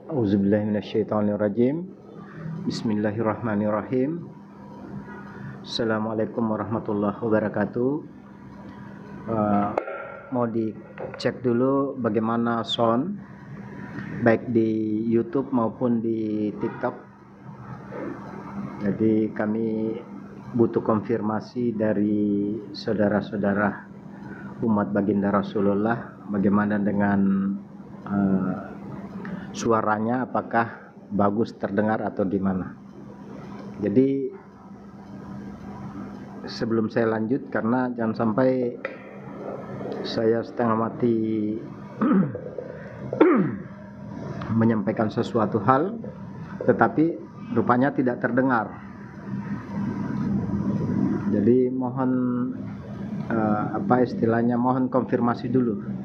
Auzubillahiminasyaitonirrajim. Bismillahirrahmanirrahim. Assalamualaikum warahmatullahi wabarakatuh. Mau dicek dulu bagaimana sound baik di YouTube maupun di TikTok. Jadi kami butuh konfirmasi dari saudara-saudara umat baginda Rasulullah bagaimana dengan suaranya, apakah bagus terdengar atau gimana. Jadi sebelum saya lanjut, karena jangan sampai saya setengah mati menyampaikan sesuatu hal tetapi rupanya tidak terdengar. Jadi mohon mohon konfirmasi dulu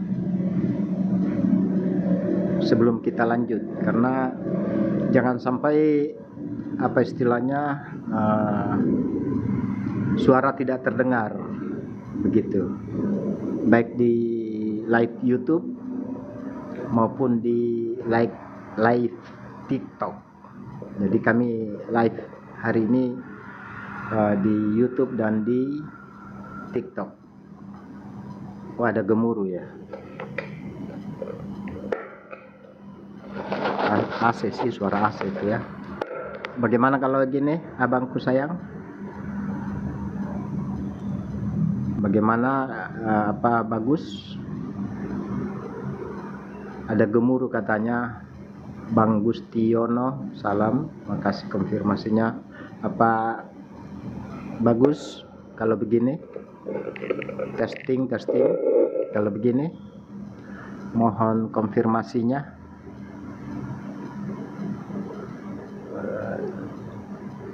sebelum kita lanjut, karena jangan sampai suara tidak terdengar begitu, baik di live YouTube maupun di live TikTok. Jadi kami live hari ini di YouTube dan di TikTok. Oh, ada gemuruh ya. AC sih, suara AC itu ya. Bagaimana kalau gini, abangku sayang? Bagaimana, bagus? Ada gemuruh katanya. Bang Gustiono, salam, makasih konfirmasinya. Apa bagus kalau begini? Testing. Kalau begini, mohon konfirmasinya.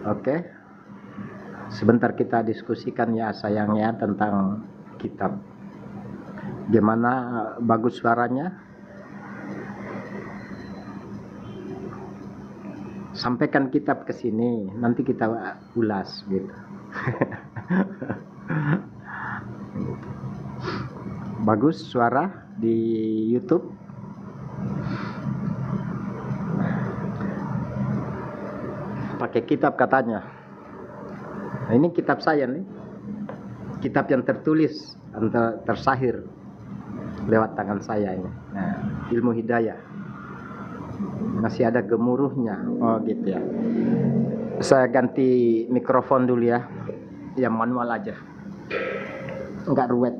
Oke, sebentar kita diskusikan ya sayangnya tentang kitab. Gimana, bagus suaranya? Sampaikan kitab ke sini, nanti kita ulas gitu. Bagus suara di YouTube? Pakai kitab katanya. Nah, ini kitab saya nih, kitab yang tertulis tersahir lewat tangan saya ini. Nah, Ilmu Hidayah. Masih ada gemuruhnya. Oh gitu ya. Saya ganti mikrofon dulu ya, yang manual aja, nggak ruwet.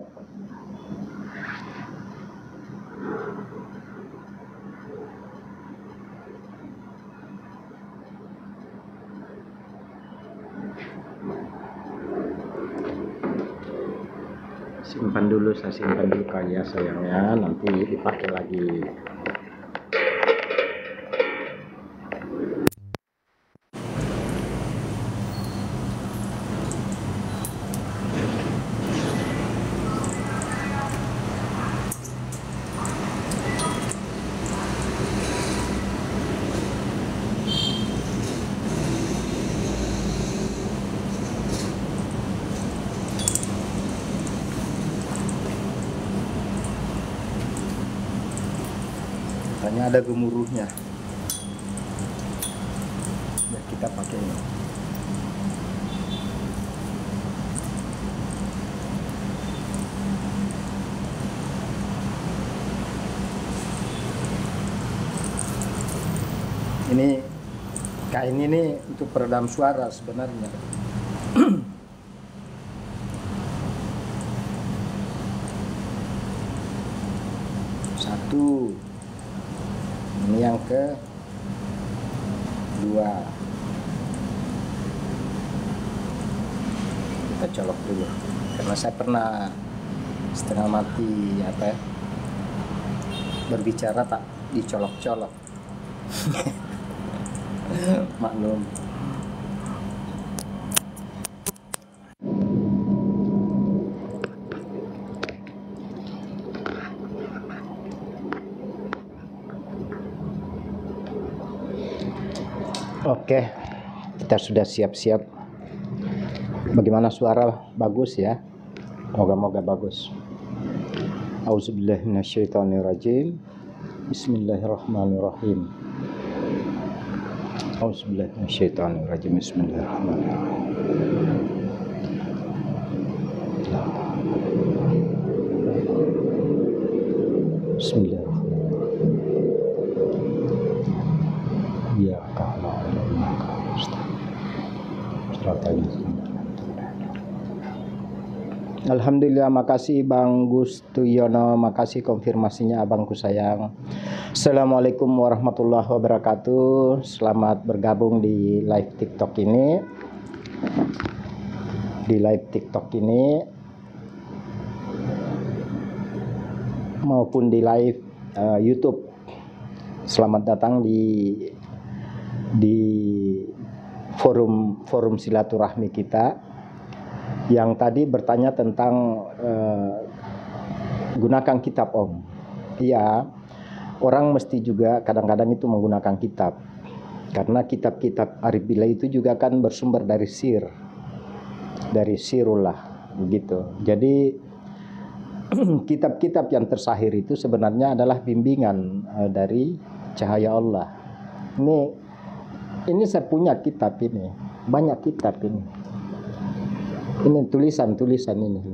Saya simpan dulu kali ya sayangnya, nanti dipakai lagi. Hanya ada gemuruhnya. Ya, kita pakai ini. Kain ini untuk peredam suara sebenarnya. Satu. Ini yang kedua. Kita colok dulu. Karena saya pernah setengah mati berbicara tak dicolok-colok. Maklum. Oke, kita sudah siap-siap. Bagaimana suara? Bagus ya? Moga-moga bagus. Auzubillahi minasyaitonirrajim. Bismillahirrahmanirrahim. Auzubillahi minasyaitonirrajim. Bismillahirrahmanirrahim. Bismillahirrahmanirrahim. Ya Allah. Alhamdulillah, makasih Bang Gustuyono, makasih konfirmasinya abangku sayang. Assalamualaikum warahmatullahi wabarakatuh. Selamat bergabung di live TikTok ini. Maupun di live YouTube. Selamat datang di forum silaturahmi kita yang tadi bertanya tentang gunakan kitab Om. Iya, orang mesti juga kadang-kadang itu menggunakan kitab, karena kitab-kitab Arif Billah itu juga kan bersumber dari sirullah begitu. Jadi kitab-kitab yang tersahir itu sebenarnya adalah bimbingan dari cahaya Allah. Ini saya punya kitab ini, banyak kitab ini. Ini tulisan-tulisan ini.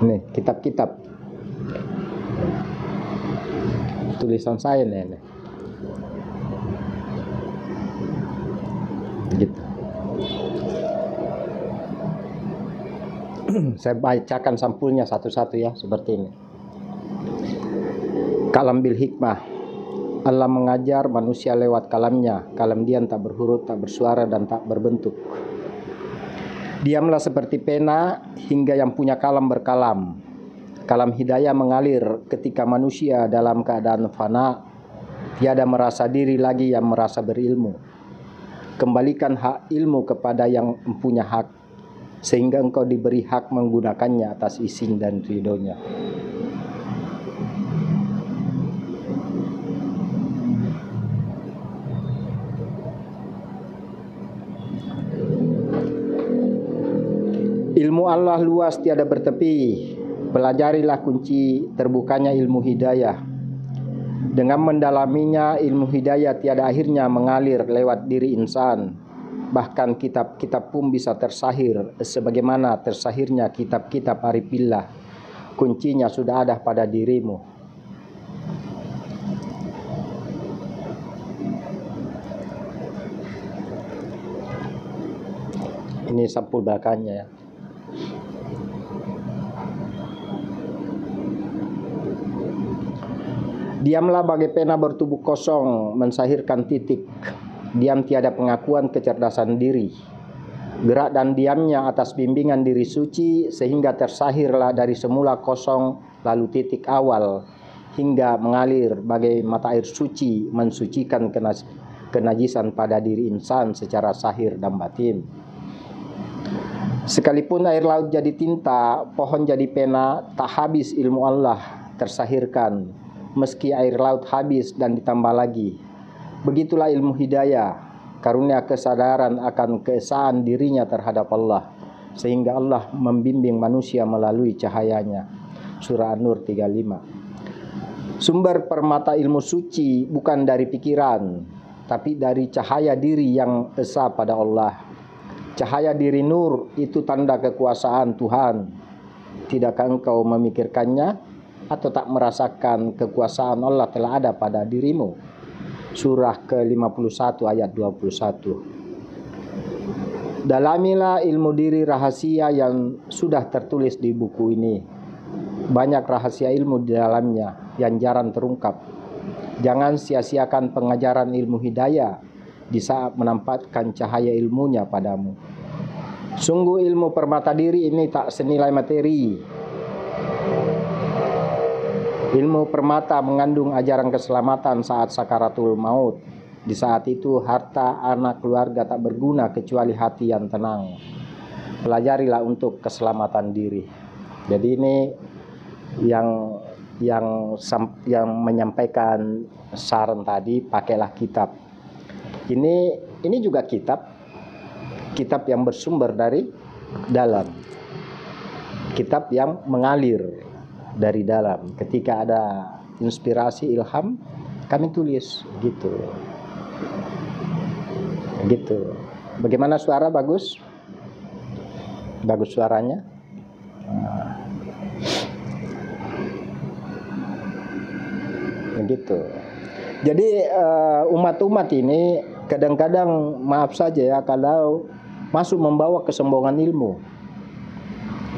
Ini kitab-kitab. Tulisan saya ini. Gitu. Saya bacakan sampulnya satu-satu ya, seperti ini. Kalam bil hikmah. Allah mengajar manusia lewat kalamnya. Kalam diam tak berhuruf, tak bersuara, dan tak berbentuk. Diamlah seperti pena hingga yang punya kalam berkalam. Kalam hidayah mengalir ketika manusia dalam keadaan fana. Tiada merasa diri lagi yang merasa berilmu. Kembalikan hak ilmu kepada yang mempunyai hak, sehingga engkau diberi hak menggunakannya atas izin dan ridhonya. Ilmu Allah luas tiada bertepi. Pelajarilah kunci terbukanya ilmu hidayah. Dengan mendalaminya, ilmu hidayah tiada akhirnya mengalir lewat diri insan. Bahkan kitab-kitab pun bisa tersahir sebagaimana tersahirnya kitab-kitab Arif Billah. Kuncinya sudah ada pada dirimu. Ini sampul belakangnya ya. Diamlah bagai pena bertubuh kosong, mensahirkan titik. Diam tiada pengakuan kecerdasan diri. Gerak dan diamnya atas bimbingan diri suci, sehingga tersahirlah dari semula kosong, lalu titik awal, hingga mengalir bagai mata air suci, mensucikan kenajisan pada diri insan secara sahir dan batin. Sekalipun air laut jadi tinta, pohon jadi pena, tak habis ilmu Allah tersahirkan. Meski air laut habis dan ditambah lagi. Begitulah ilmu hidayah, karunia kesadaran akan keesaan dirinya terhadap Allah, sehingga Allah membimbing manusia melalui cahayanya. Surah An-Nur 35. Sumber permata ilmu suci bukan dari pikiran, tapi dari cahaya diri yang esa pada Allah. Cahaya diri nur itu tanda kekuasaan Tuhan. Tidakkah engkau memikirkannya? atau tak merasakan kekuasaan Allah telah ada pada dirimu? Surah ke-51 ayat 21. Dalamilah ilmu diri rahasia yang sudah tertulis di buku ini. Banyak rahasia ilmu di dalamnya yang jarang terungkap. Jangan sia-siakan pengajaran ilmu hidayah di saat menampakkan cahaya ilmunya padamu. Sungguh ilmu permata diri ini tak senilai materi. Ilmu permata mengandung ajaran keselamatan saat sakaratul maut. Di saat itu harta, anak, keluarga tak berguna kecuali hati yang tenang. Pelajarilah untuk keselamatan diri. Jadi ini yang menyampaikan saran tadi, pakailah kitab. Ini juga kitab yang bersumber dari dalam. Kitab yang mengalir dari dalam. Ketika ada inspirasi, ilham, kami tulis gitu. Gitu. Bagaimana suara? Bagus? Bagus suaranya? Begitu. Jadi umat-umat ini kadang-kadang, maaf saja ya, kalau masuk membawa kesombongan ilmu.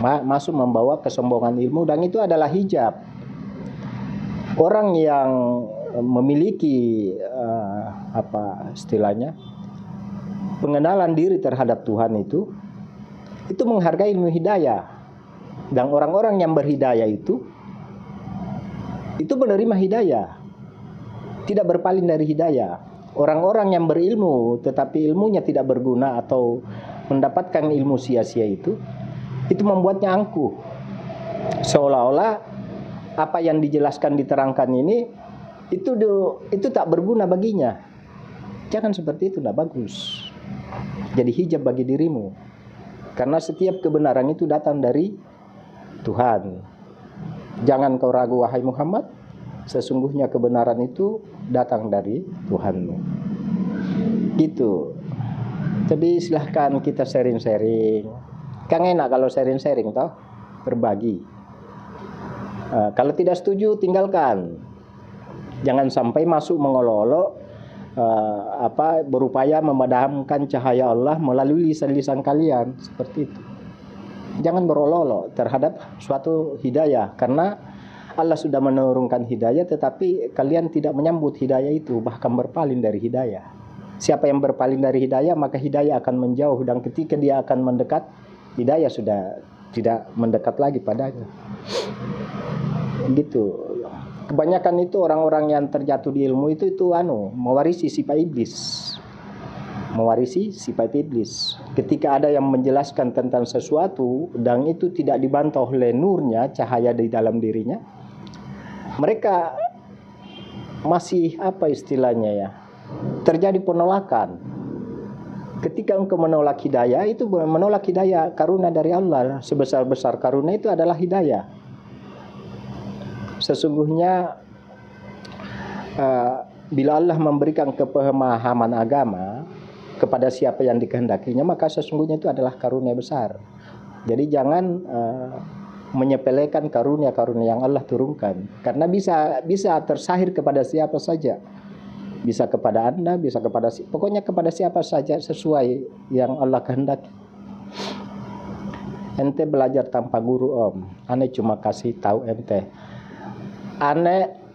Masuk membawa kesombongan ilmu, dan itu adalah hijab. Orang yang memiliki apa istilahnya, pengenalan diri terhadap Tuhan itu menghargai ilmu hidayah. Dan orang-orang yang berhidayah itu menerima hidayah, tidak berpaling dari hidayah. Orang-orang yang berilmu tetapi ilmunya tidak berguna atau mendapatkan ilmu sia-sia itu membuatnya angkuh. Seolah-olah apa yang dijelaskan, diterangkan ini itu tak berguna baginya. Jangan seperti itu, tidak bagus. Jadi hijab bagi dirimu. Karena setiap kebenaran itu datang dari Tuhan. Jangan kau ragu wahai Muhammad, sesungguhnya kebenaran itu datang dari Tuhanmu. Gitu. Jadi silahkan kita sharing-sharing. Kan enak kalau sharing-sharing toh, berbagi. Kalau tidak setuju tinggalkan. Jangan sampai masuk mengolok-olok, berupaya memadamkan cahaya Allah melalui lisan-lisan kalian, seperti itu. Jangan berolok-olok terhadap suatu hidayah, karena Allah sudah menurunkan hidayah, tetapi kalian tidak menyambut hidayah itu, bahkan berpaling dari hidayah. Siapa yang berpaling dari hidayah, maka hidayah akan menjauh, dan ketika dia akan mendekat, hidayah sudah tidak mendekat lagi padanya. Gitu. Kebanyakan itu orang-orang yang terjatuh di ilmu itu mewarisi sifat iblis. Mewarisi sifat iblis. Ketika ada yang menjelaskan tentang sesuatu dan itu tidak dibantah oleh nurnya, cahaya di dalam dirinya, mereka masih apa istilahnya ya, terjadi penolakan. Ketika engkau menolak hidayah, itu menolak hidayah karunia dari Allah. Sebesar-besar karunia itu adalah hidayah. Sesungguhnya bila Allah memberikan kepemahaman agama kepada siapa yang dikehendakinya, maka sesungguhnya itu adalah karunia besar. Jadi jangan menyepelekan karunia-karunia yang Allah turunkan, karena bisa tersahir kepada siapa saja. Bisa kepada Anda, bisa pokoknya kepada siapa saja sesuai yang Allah kehendaki. Ente belajar tanpa guru om, ane cuma kasih tahu ente.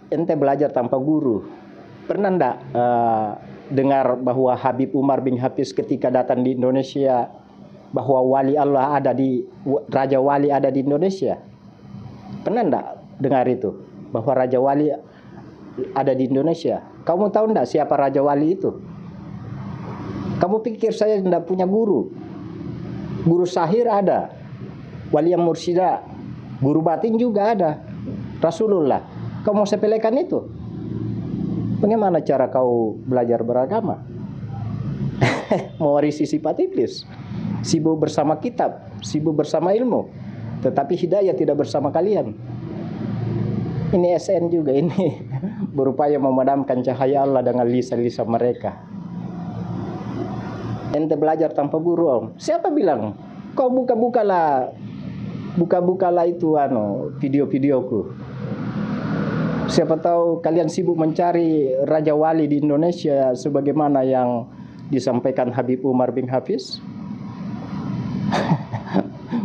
Ente belajar tanpa guru. Pernah enggak dengar bahwa Habib Umar bin Hafiz ketika datang di Indonesia, bahwa wali Allah Raja Wali ada di Indonesia? Pernah enggak dengar itu? Bahwa Raja Wali ada di Indonesia? Kamu tahu enggak siapa Raja Wali itu? Kamu pikir saya enggak punya guru? Guru sahir ada, wali yang mursyida, guru batin juga ada, Rasulullah. Kau mau sepelekan itu? Bagaimana cara kau belajar beragama? Mewarisi sifat iblis. Sibuk bersama kitab, sibuk bersama ilmu, tetapi hidayah tidak bersama kalian. Ini SN juga, ini berupaya memadamkan cahaya Allah dengan lisan-lisan mereka. Ente belajar tanpa guru om. Siapa bilang? Kau buka-bukalah itu video-videoku. Siapa tahu kalian sibuk mencari Raja Wali di Indonesia sebagaimana yang disampaikan Habib Umar bin Hafiz.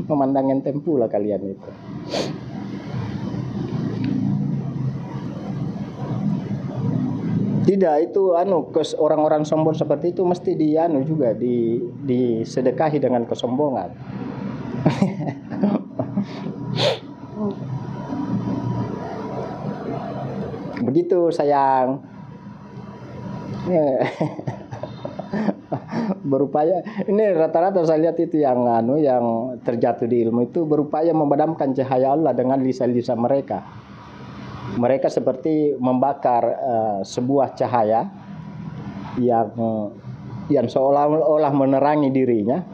Memandang enteng pula kalian itu. Tidak, itu orang-orang sombong seperti itu mesti juga disedekahi dengan kesombongan. Begitu sayang. Berupaya, ini rata-rata saya lihat itu yang terjatuh di ilmu itu berupaya memadamkan cahaya Allah dengan lisan-lisan mereka. Mereka seperti membakar sebuah cahaya yang seolah-olah menerangi dirinya,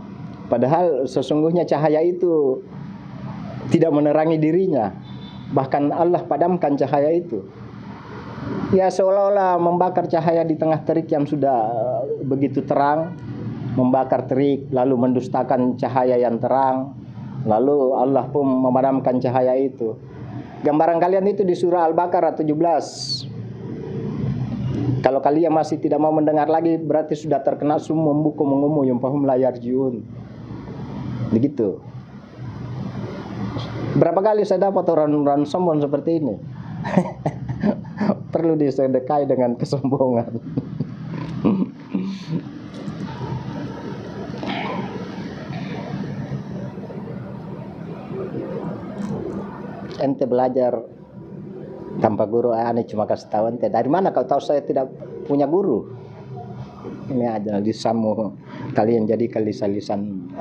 padahal sesungguhnya cahaya itu tidak menerangi dirinya, bahkan Allah padamkan cahaya itu. Ya seolah-olah membakar cahaya di tengah terik yang sudah begitu terang, membakar terik lalu mendustakan cahaya yang terang, lalu Allah pun memadamkan cahaya itu. Gambaran kalian itu di surah Al-Baqarah 17. Kalau kalian masih tidak mau mendengar lagi, berarti sudah terkena summum bukum umum fahum la yarjiun. Begitu. Berapa kali saya dapat orang-orang sombong seperti ini? Perlu disedekahi dengan kesombongan. Ente belajar tanpa guru, aneh cuma kasih tahu ente. Dari mana kau tahu saya tidak punya guru? Ini aja lisanmu kalian jadikan lisan-lisan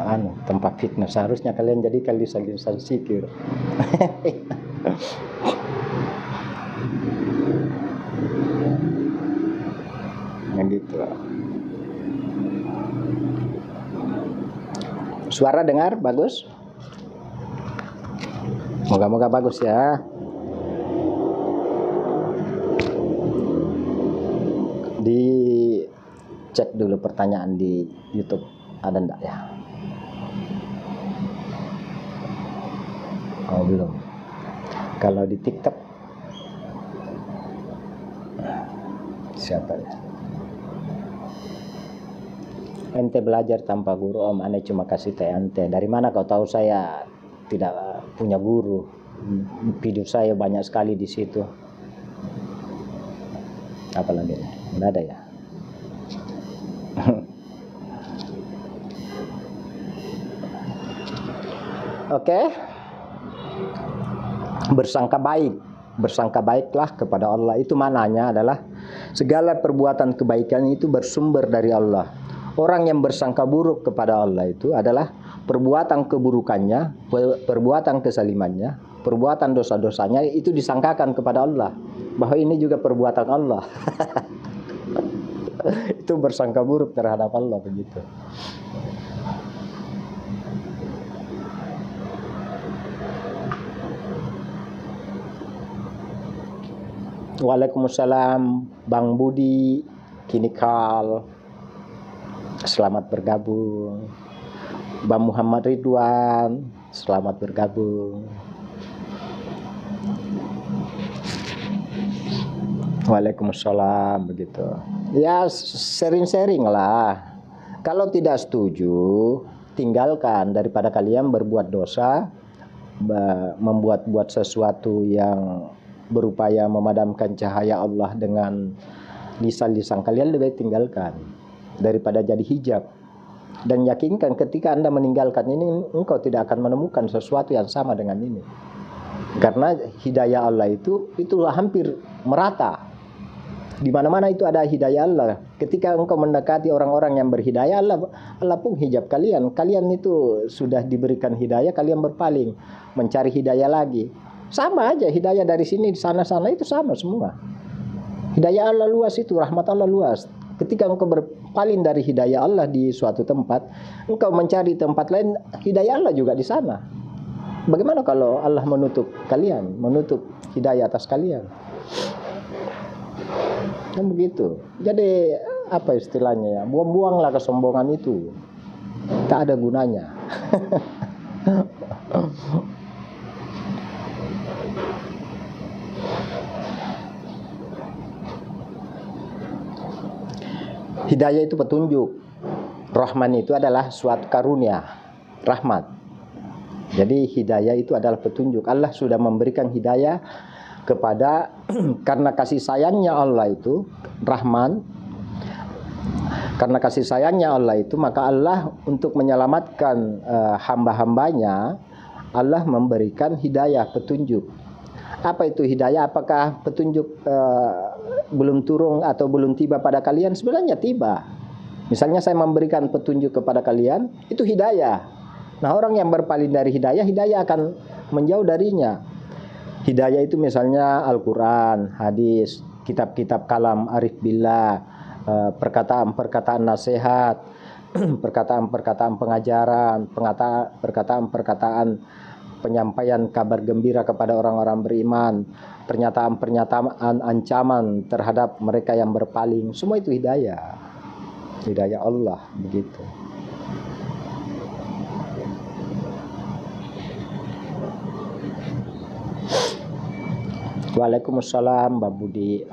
tempat fitnah. Seharusnya kalian jadikan lisan-lisan zikir. Yang gitu. Suara dengar bagus? Moga-moga bagus ya. Dicek dulu pertanyaan di YouTube ada enggak ya? Oh belum. Kalau di TikTok siapa ya? Ente belajar tanpa guru, om aneh cuma kasih teh ente. Dari mana kau tahu saya tidak punya guru? Video saya banyak sekali di situ. Apalagi nih? Nggak ada ya? Oke. Bersangka baik. Bersangka baiklah kepada Allah. Itu maknanya adalah segala perbuatan kebaikan itu bersumber dari Allah. Orang yang bersangka buruk kepada Allah itu adalah perbuatan keburukannya, perbuatan kesalimannya, perbuatan dosa-dosanya itu disangkakan kepada Allah. Bahwa ini juga perbuatan Allah. Itu bersangka buruk terhadap Allah begitu. Waalaikumsalam Bang Budi Kinikal, selamat bergabung. Bang Muhammad Ridwan, selamat bergabung. Waalaikumsalam begitu. Ya sharing-sharing lah. Kalau tidak setuju, tinggalkan daripada kalian berbuat dosa, membuat sesuatu yang berupaya memadamkan cahaya Allah dengan lisan-lisan kalian, lebih tinggalkan daripada jadi hijab. Dan yakinkan ketika Anda meninggalkan ini, engkau tidak akan menemukan sesuatu yang sama dengan ini. Karena hidayah Allah itu hampir merata. Di mana-mana itu ada hidayah Allah. Ketika engkau mendekati orang-orang yang berhidayah, Allah pun hijab kalian. Kalian itu sudah diberikan hidayah, kalian berpaling mencari hidayah lagi. Sama aja hidayah dari sini di sana-sana itu sama semua. Hidayah Allah luas itu, rahmat Allah luas. Ketika engkau berpaling dari hidayah Allah di suatu tempat, engkau mencari tempat lain, hidayah Allah juga di sana. Bagaimana kalau Allah menutup kalian, menutup hidayah atas kalian? Kan begitu. Jadi apa istilahnya ya? Buang-buanglah kesombongan itu. Tak ada gunanya. Hidayah itu petunjuk. Rahman itu adalah suatu karunia, rahmat. Jadi hidayah itu adalah petunjuk. Allah sudah memberikan hidayah kepada karena kasih sayangnya Allah itu Rahman. Karena kasih sayangnya Allah itu, maka Allah untuk menyelamatkan hamba-hambanya, Allah memberikan hidayah, petunjuk. Apa itu hidayah? Apakah petunjuk belum turun atau belum tiba pada kalian? Sebenarnya tiba. Misalnya saya memberikan petunjuk kepada kalian, itu hidayah. Nah, orang yang berpaling dari hidayah, hidayah akan menjauh darinya. Hidayah itu misalnya Al-Quran, hadis, kitab-kitab kalam arif billah, perkataan-perkataan nasihat, perkataan-perkataan pengajaran, perkataan-perkataan penyampaian kabar gembira kepada orang-orang beriman, pernyataan-pernyataan ancaman terhadap mereka yang berpaling. Semua itu hidayah. Hidayah Allah, begitu. Waalaikumsalam, Mbak Budi.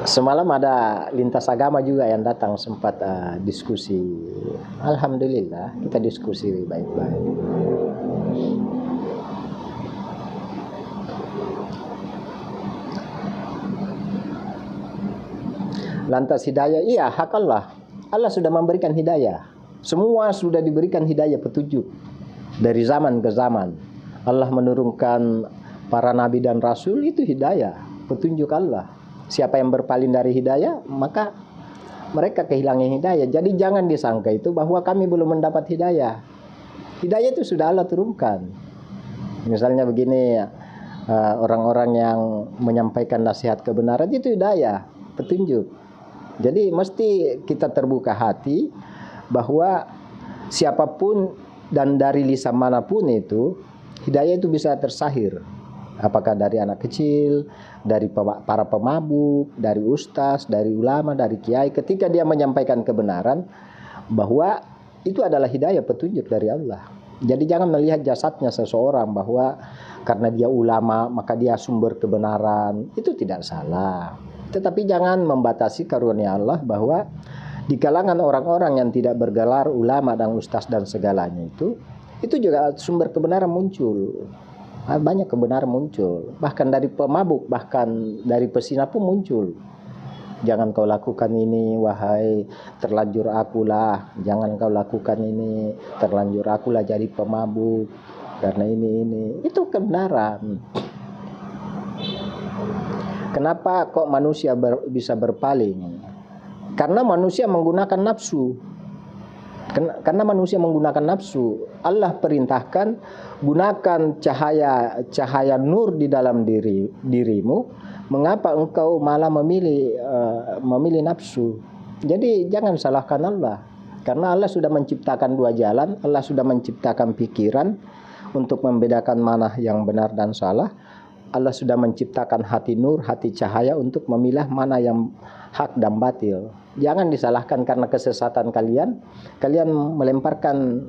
Semalam ada lintas agama juga yang datang, sempat diskusi. Alhamdulillah, kita diskusi baik-baik. Lantas hidayah, iya hak Allah. Allah sudah memberikan hidayah. Semua sudah diberikan hidayah, petunjuk. Dari zaman ke zaman. Allah menurunkan para nabi dan rasul, itu hidayah, petunjuk Allah. Siapa yang berpaling dari hidayah, maka mereka kehilangan hidayah. Jadi jangan disangka itu bahwa kami belum mendapat hidayah. Hidayah itu sudah Allah turunkan. Misalnya begini, orang-orang yang menyampaikan nasihat kebenaran, itu hidayah, petunjuk. Jadi mesti kita terbuka hati bahwa siapapun dan dari lisan manapun itu, hidayah itu bisa tersahir. Apakah dari anak kecil, dari para pemabuk, dari ustaz, dari ulama, dari kiai. Ketika dia menyampaikan kebenaran, bahwa itu adalah hidayah, petunjuk dari Allah. Jadi jangan melihat jasadnya seseorang bahwa karena dia ulama maka dia sumber kebenaran. Itu tidak salah. Tetapi jangan membatasi karunia Allah bahwa di kalangan orang-orang yang tidak bergelar ulama dan ustaz dan segalanya itu juga sumber kebenaran muncul. Banyak kebenaran muncul. Bahkan dari pemabuk, bahkan dari pesina pun muncul. Jangan kau lakukan ini, wahai terlanjur akulah. Jangan kau lakukan ini, terlanjur akulah jadi pemabuk. Karena ini. Itu kebenaran. Kenapa kok manusia bisa berpaling? Karena manusia menggunakan nafsu. Karena manusia menggunakan nafsu. Allah perintahkan gunakan cahaya nur di dalam dirimu. Mengapa engkau malah memilih nafsu? Jadi jangan salahkan Allah. Karena Allah sudah menciptakan dua jalan. Allah sudah menciptakan pikiran untuk membedakan mana yang benar dan salah. Allah sudah menciptakan hati nur, hati cahaya untuk memilah mana yang hak dan batil. Jangan disalahkan karena kesesatan kalian. Kalian melemparkan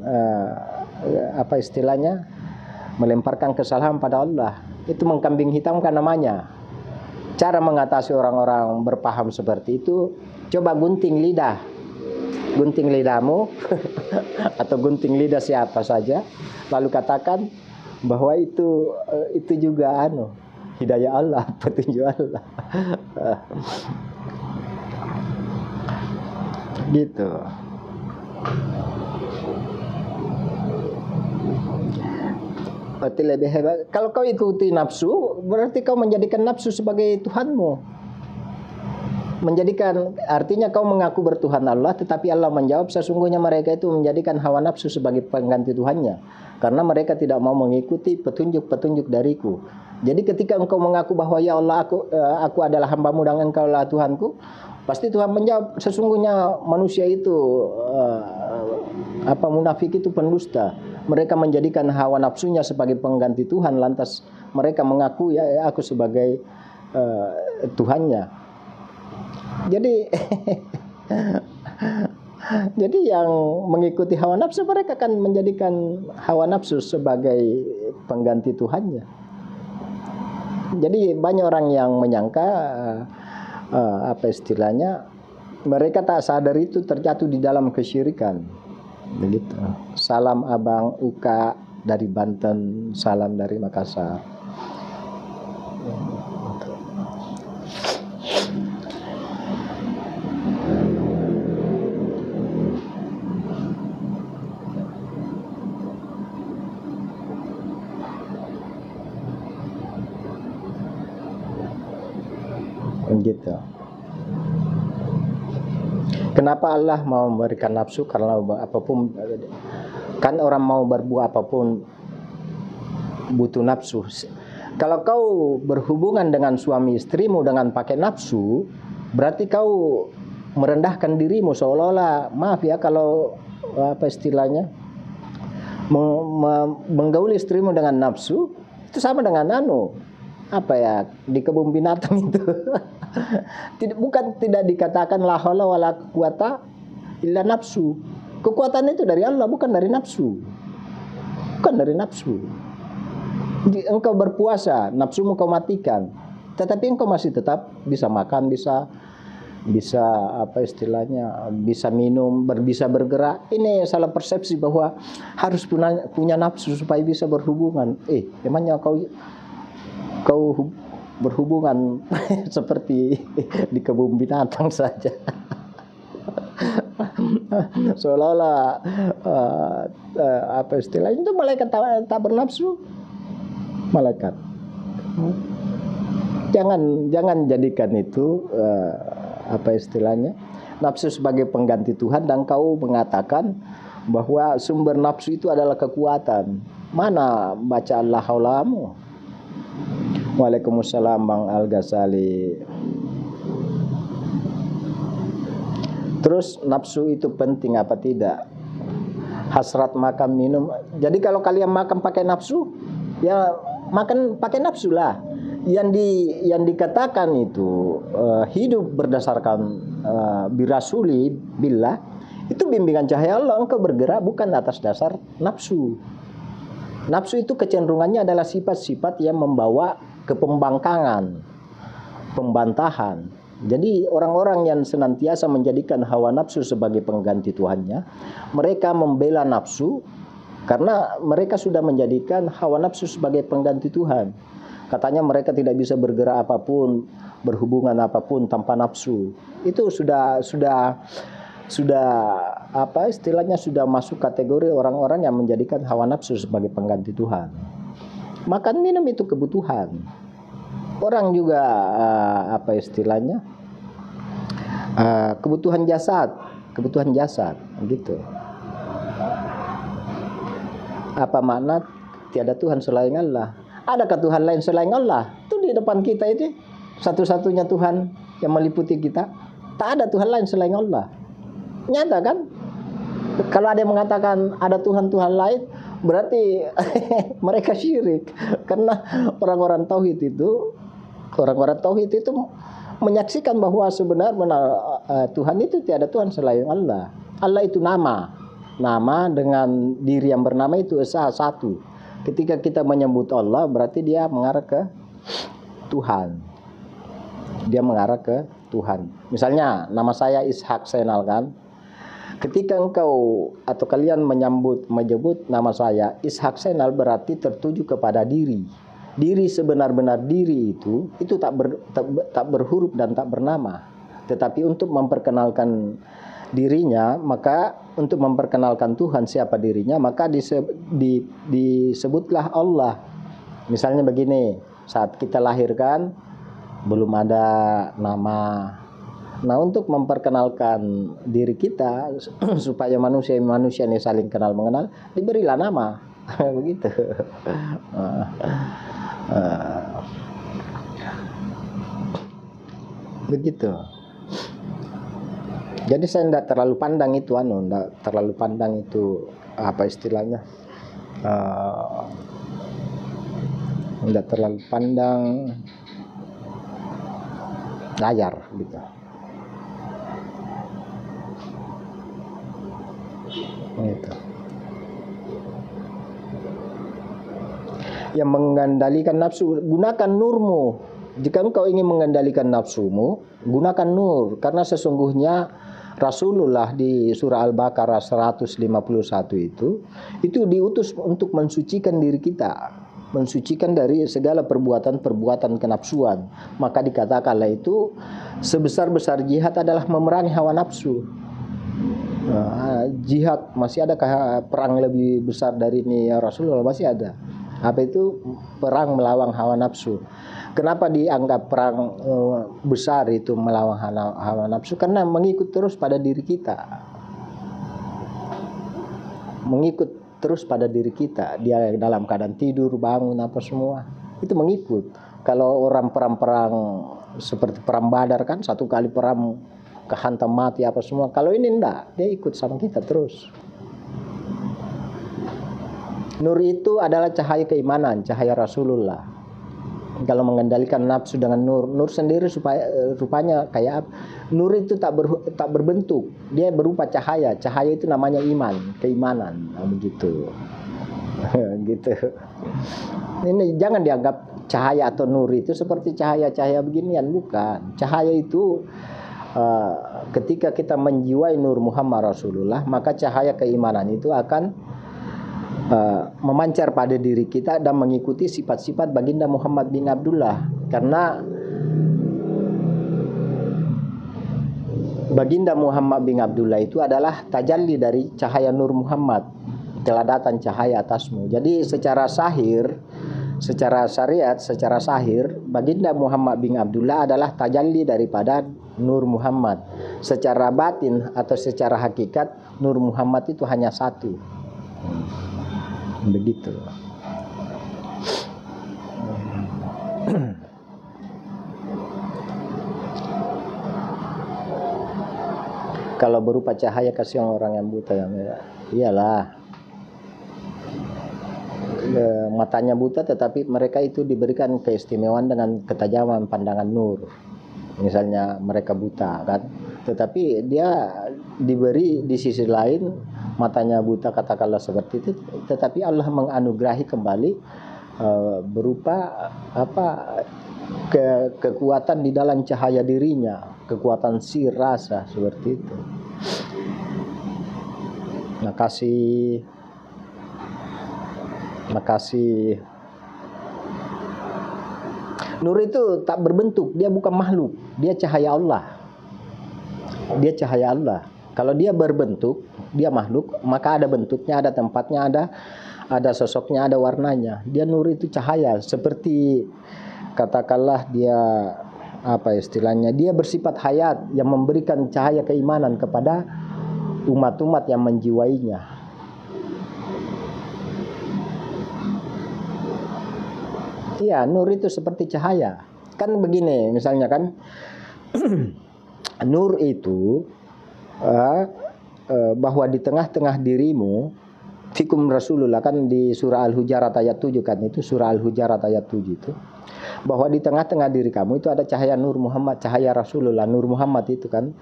apa istilahnya? Melemparkan kesalahan pada Allah. Itu mengkambing hitamkan namanya. Cara mengatasi orang-orang berpaham seperti itu, coba gunting lidah. Gunting lidahmu atau gunting lidah siapa saja, lalu katakan bahwa itu juga hidayah Allah, petunjuk Allah. Gitu. Berarti lebih hebat. Kalau kau ikuti nafsu, berarti kau menjadikan nafsu sebagai Tuhanmu. Artinya kau mengaku bertuhan Allah, tetapi Allah menjawab sesungguhnya mereka itu menjadikan hawa nafsu sebagai pengganti Tuhannya. Karena mereka tidak mau mengikuti petunjuk-petunjuk dariku. Jadi ketika engkau mengaku bahwa ya Allah aku adalah hambamu dan engkau adalah Tuhanku, pasti Tuhan menjawab sesungguhnya manusia itu munafik itu pendusta. Mereka menjadikan hawa nafsunya sebagai pengganti Tuhan, lantas mereka mengaku ya aku sebagai Tuhannya. Jadi yang mengikuti hawa nafsu, mereka akan menjadikan hawa nafsu sebagai pengganti Tuhannya. Jadi banyak orang yang menyangka apa istilahnya, mereka tak sadar itu terjatuh di dalam kesyirikan. Begitu. Salam Abang Uka dari Banten, salam dari Makassar. Gitu. Kenapa Allah mau memberikan nafsu? Karena apapun, kan orang mau berbuat apapun butuh nafsu. Kalau kau berhubungan dengan suami istrimu dengan pakai nafsu, berarti kau merendahkan dirimu, seolah-olah, maaf ya kalau apa istilahnya, menggauli istrimu dengan nafsu, itu sama dengan apa ya, di kebun binatang itu. Bukan tidak dikatakan la haula wala quwata illa nafsu. Kekuatan itu dari Allah, bukan dari nafsu. Bukan dari nafsu. Engkau berpuasa, nafsumu kau matikan, tetapi engkau masih tetap bisa makan, bisa apa istilahnya, bisa minum, bisa bergerak. Ini salah persepsi bahwa harus punya nafsu supaya bisa berhubungan. Emangnya kau berhubungan seperti di kebun binatang saja. Seolah-olah apa istilahnya itu, malaikat tak bernafsu. Malaikat. Jangan jadikan itu apa istilahnya, nafsu sebagai pengganti Tuhan, dan kau mengatakan bahwa sumber nafsu itu adalah kekuatan. Mana bacaan la haulamu? Waalaikumsalam Bang Al-Ghazali. Terus nafsu itu penting apa tidak? Hasrat makan minum. Jadi kalau kalian makan pakai nafsu, ya makan pakai nafsu lah. Yang dikatakan itu hidup berdasarkan birasuli billah, itu bimbingan cahaya Allah. Engkau bergerak bukan atas dasar nafsu. Nafsu itu kecenderungannya adalah sifat-sifat yang membawa ke pembangkangan, pembantahan. Jadi orang-orang yang senantiasa menjadikan hawa nafsu sebagai pengganti Tuhannya, mereka membela nafsu karena mereka sudah menjadikan hawa nafsu sebagai pengganti Tuhan. Katanya mereka tidak bisa bergerak apapun, berhubungan apapun tanpa nafsu. Itu sudah apa istilahnya, sudah masuk kategori orang-orang yang menjadikan hawa nafsu sebagai pengganti Tuhan. Makan minum itu kebutuhan. Orang juga apa istilahnya, kebutuhan jasad gitu. Apa makna tiada Tuhan selain Allah? Adakah Tuhan lain selain Allah? Itu di depan kita itu satu-satunya Tuhan yang meliputi kita. Tak ada Tuhan lain selain Allah. Nyata kan? Kalau ada yang mengatakan ada Tuhan-Tuhan lain, berarti mereka syirik. Karena orang-orang tauhid itu menyaksikan bahwa sebenarnya Tuhan itu tiada Tuhan selain Allah. Allah itu nama dengan diri yang bernama itu esa satu. Ketika kita menyebut Allah, berarti dia mengarah ke Tuhan. Dia mengarah ke Tuhan. Misalnya nama saya Ishak Senal kan. Ketika engkau atau kalian menyebut nama saya Ishak Senal, berarti tertuju kepada diri. Diri sebenar-benar diri itu tak berhuruf dan tak bernama. Tetapi untuk memperkenalkan dirinya, maka untuk memperkenalkan Tuhan siapa dirinya, maka disebutlah Allah. Misalnya begini, saat kita lahirkan belum ada nama. Nah, untuk memperkenalkan diri kita supaya manusia ini saling kenal mengenal, diberilah nama. Begitu. Begitu. Jadi saya tidak terlalu pandang itu apa istilahnya, tidak terlalu pandang layar gitu. Gitu. yang mengendalikan nafsu. Gunakan nurmu. Jika engkau ingin mengendalikan nafsumu, gunakan nur. Karena sesungguhnya Rasulullah di surah Al-Baqarah 151 itu diutus untuk mensucikan diri kita, mensucikan dari segala perbuatan-perbuatan kenafsuan. Maka dikatakanlah itu sebesar-besar jihad adalah memerangi hawa nafsu. Jihad, masih ada perang lebih besar dari ini ya Rasulullah? Masih ada. Apa itu? Perang melawan hawa nafsu. Kenapa dianggap perang besar itu melawan hawa nafsu? Karena mengikut terus pada diri kita. Mengikut terus pada diri kita. Dia dalam keadaan tidur, bangun, apa semua. Itu mengikut. Kalau orang perang-perang seperti perang Badar kan, satu kali perang kehantam mati apa semua. Kalau ini enggak, dia ikut sama kita terus. Nur itu adalah cahaya keimanan, cahaya Rasulullah. Kalau mengendalikan nafsu dengan nur sendiri supaya rupanya kayak nur itu tak berbentuk, dia berupa cahaya. Cahaya itu namanya iman, keimanan, begitu. Gitu. Ini jangan dianggap cahaya atau nur itu seperti cahaya-cahaya beginian, bukan. Cahaya itu ketika kita menjiwai nur Muhammad Rasulullah, maka cahaya keimanan itu akan memancar pada diri kita dan mengikuti sifat-sifat baginda Muhammad bin Abdullah. Karena baginda Muhammad bin Abdullah itu adalah tajalli dari cahaya nur Muhammad, keladatan cahaya atasmu. Jadi secara sahir, secara syariat, secara sahir, baginda Muhammad bin Abdullah adalah tajalli daripada nur Muhammad. Secara batin atau secara hakikat, nur Muhammad itu hanya satu. Begitu. Kalau berupa cahaya kasih orang yang buta, iyalah matanya buta tetapi mereka itu diberikan keistimewaan dengan ketajaman pandangan nur. Misalnya mereka buta kan, tetapi dia diberi di sisi lain matanya buta, katakanlah seperti itu, tetapi Allah menganugerahi kembali berupa kekuatan di dalam cahaya dirinya, kekuatan sir rasa seperti itu. Makasih. Nur itu tak berbentuk, dia bukan makhluk, dia cahaya Allah. Dia cahaya Allah. Kalau dia berbentuk, dia makhluk, maka ada bentuknya, ada tempatnya, ada sosoknya, ada warnanya. Dia nur itu cahaya, seperti katakanlah dia apa istilahnya? Dia bersifat hayat yang memberikan cahaya keimanan kepada umat-umat yang menjiwainya. Iya, nur itu seperti cahaya. Kan begini, misalnya kan nur itu bahwa di tengah-tengah dirimu fikum Rasulullah, kan di surah Al-Hujarat ayat 7 kan, itu surah Al-Hujarat ayat 7 itu, bahwa di tengah-tengah diri kamu itu ada cahaya nur Muhammad, cahaya Rasulullah, nur Muhammad itu kan.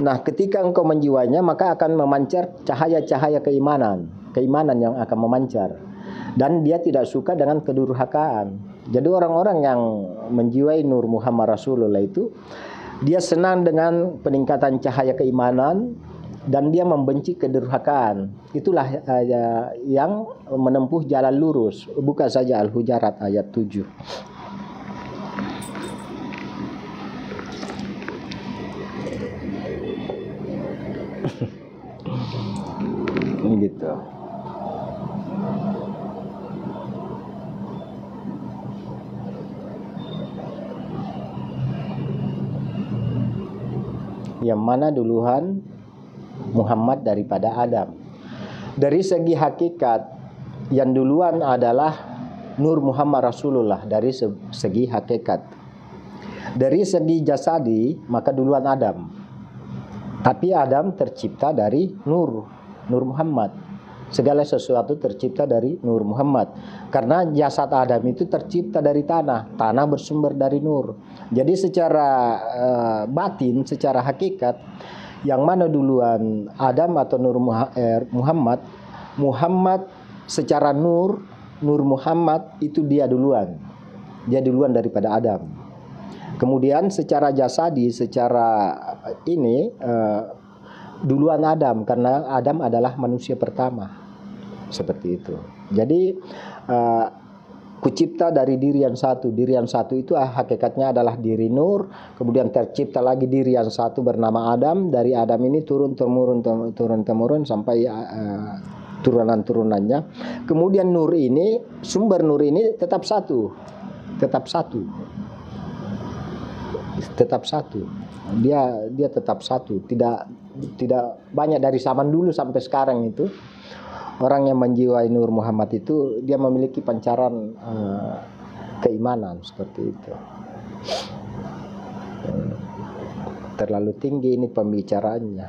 Nah, ketika engkau menjiwainya maka akan memancar cahaya-cahaya keimanan yang akan memancar. Dan dia tidak suka dengan kedurhakaan. Jadi orang-orang yang menjiwai nur Muhammad Rasulullah itu, dia senang dengan peningkatan cahaya keimanan dan dia membenci kedurhakaan. Itulah yang menempuh jalan lurus. Buka saja Al-Hujarat ayat 7. Gitu. Yang mana duluan Muhammad daripada Adam. Dari segi hakikat, yang duluan adalah nur Muhammad Rasulullah dari segi hakikat. Dari segi jasadi, maka duluan Adam. Tapi Adam tercipta dari nur Muhammad. Segala sesuatu tercipta dari nur Muhammad. Karena jasad Adam itu tercipta dari tanah bersumber dari nur. Jadi secara batin, secara hakikat, yang mana duluan Adam atau nur Muhammad secara nur Nur Muhammad itu dia duluan. Dia duluan daripada Adam. Kemudian secara jasadi, secara ini duluan Adam, karena Adam adalah manusia pertama. Seperti itu. Jadi kucipta dari diri yang satu. Diri yang satu itu hakikatnya adalah diri Nur. Kemudian tercipta lagi diri yang satu bernama Adam. Dari Adam ini turun temurun sampai turunan-turunannya. Kemudian Nur ini, sumber Nur ini tetap satu. Tetap satu. Tetap satu. Dia tetap satu. Tidak banyak dari zaman dulu sampai sekarang itu. Orang yang menjiwai Nur Muhammad itu dia memiliki pancaran keimanan seperti itu. Terlalu tinggi ini pembicaraannya.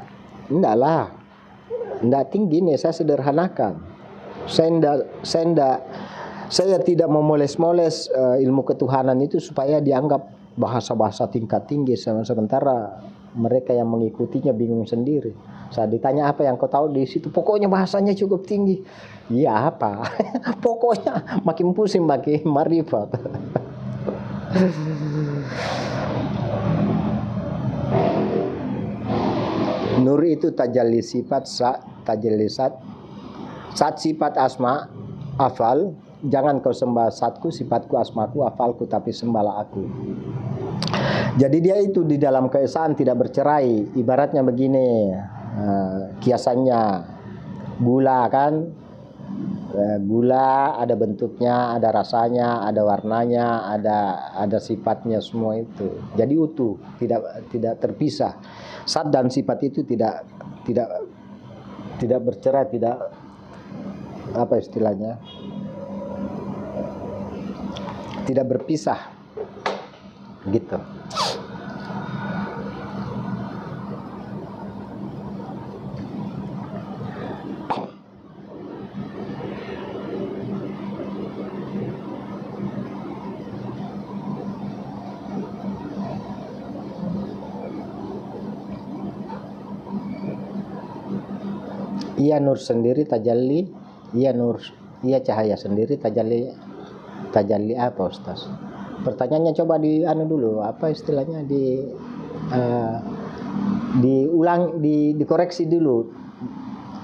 Enggak tinggi nih, saya sederhanakan. Saya tidak memoles-moles ilmu ketuhanan itu supaya dianggap bahasa-bahasa tingkat tinggi, sementara mereka yang mengikutinya bingung sendiri. Saat ditanya apa yang kau tahu di situ, pokoknya bahasanya cukup tinggi. Iya apa? Pokoknya makin pusing makin marifat. Nur itu tajalli sifat, tajalli sat sifat asma, afal. Jangan kau sembah satku, sifatku, asmaku, afalku, tapi sembahlah aku. Jadi dia itu di dalam keesaan tidak bercerai. Ibaratnya begini, kiasannya gula kan, gula ada bentuknya, ada rasanya, ada warnanya, ada sifatnya, semua itu. Jadi utuh, tidak terpisah. Zat dan sifat itu tidak bercerai, tidak apa istilahnya, tidak berpisah, gitu. Ia nur sendiri tajalli, ia cahaya sendiri tajalli apa Ustaz? Pertanyaannya coba dulu, apa istilahnya dikoreksi dulu.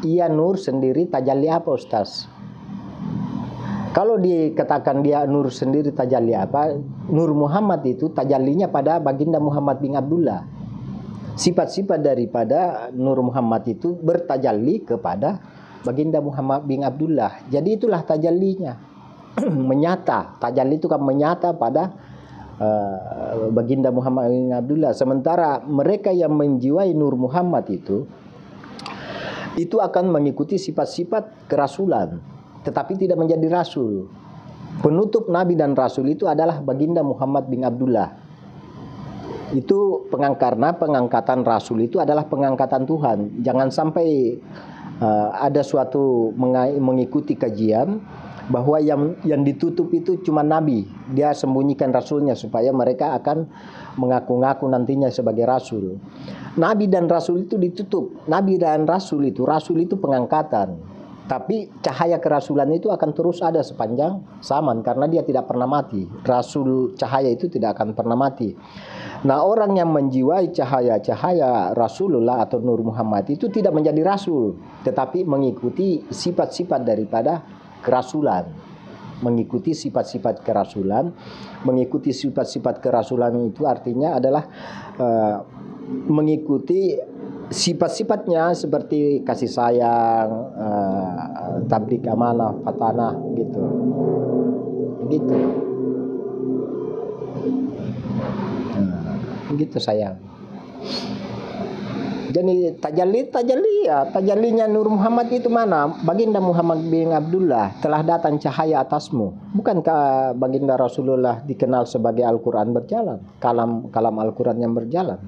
Ia nur sendiri tajalli apa Ustaz? Kalau dikatakan dia nur sendiri tajalli apa? Nur Muhammad itu tajallinya pada baginda Muhammad bin Abdullah. Sifat-sifat daripada Nur Muhammad itu bertajalli kepada baginda Muhammad bin Abdullah. Jadi itulah tajallinya. Menyata. Tajalli itu kan menyata pada baginda Muhammad bin Abdullah. Sementara mereka yang menjiwai Nur Muhammad itu akan mengikuti sifat-sifat kerasulan, tetapi tidak menjadi rasul. Penutup Nabi dan Rasul itu adalah baginda Muhammad bin Abdullah. Itu karena pengangkatan Rasul itu adalah pengangkatan Tuhan. Jangan sampai ada suatu mengikuti kajian bahwa yang ditutup itu cuma Nabi. Dia sembunyikan Rasulnya supaya mereka akan mengaku-ngaku nantinya sebagai Rasul. Nabi dan Rasul itu ditutup. Nabi dan Rasul itu pengangkatan. Tapi cahaya kerasulan itu akan terus ada sepanjang zaman karena dia tidak pernah mati. Rasul cahaya itu tidak akan pernah mati. Nah, orang yang menjiwai cahaya Rasulullah atau Nur Muhammad itu tidak menjadi rasul, tetapi mengikuti sifat-sifat daripada kerasulan. Mengikuti sifat-sifat kerasulan. Mengikuti sifat-sifat kerasulan itu artinya adalah mengikuti sifat-sifatnya seperti kasih sayang, tablik amanah, fatanah, gitu. Begitu sayang. Jadi tajallinya Nur Muhammad itu mana? Baginda Muhammad bin Abdullah, telah datang cahaya atasmu. Bukankah baginda Rasulullah dikenal sebagai Al-Quran berjalan, kalam Al-Quran yang berjalan?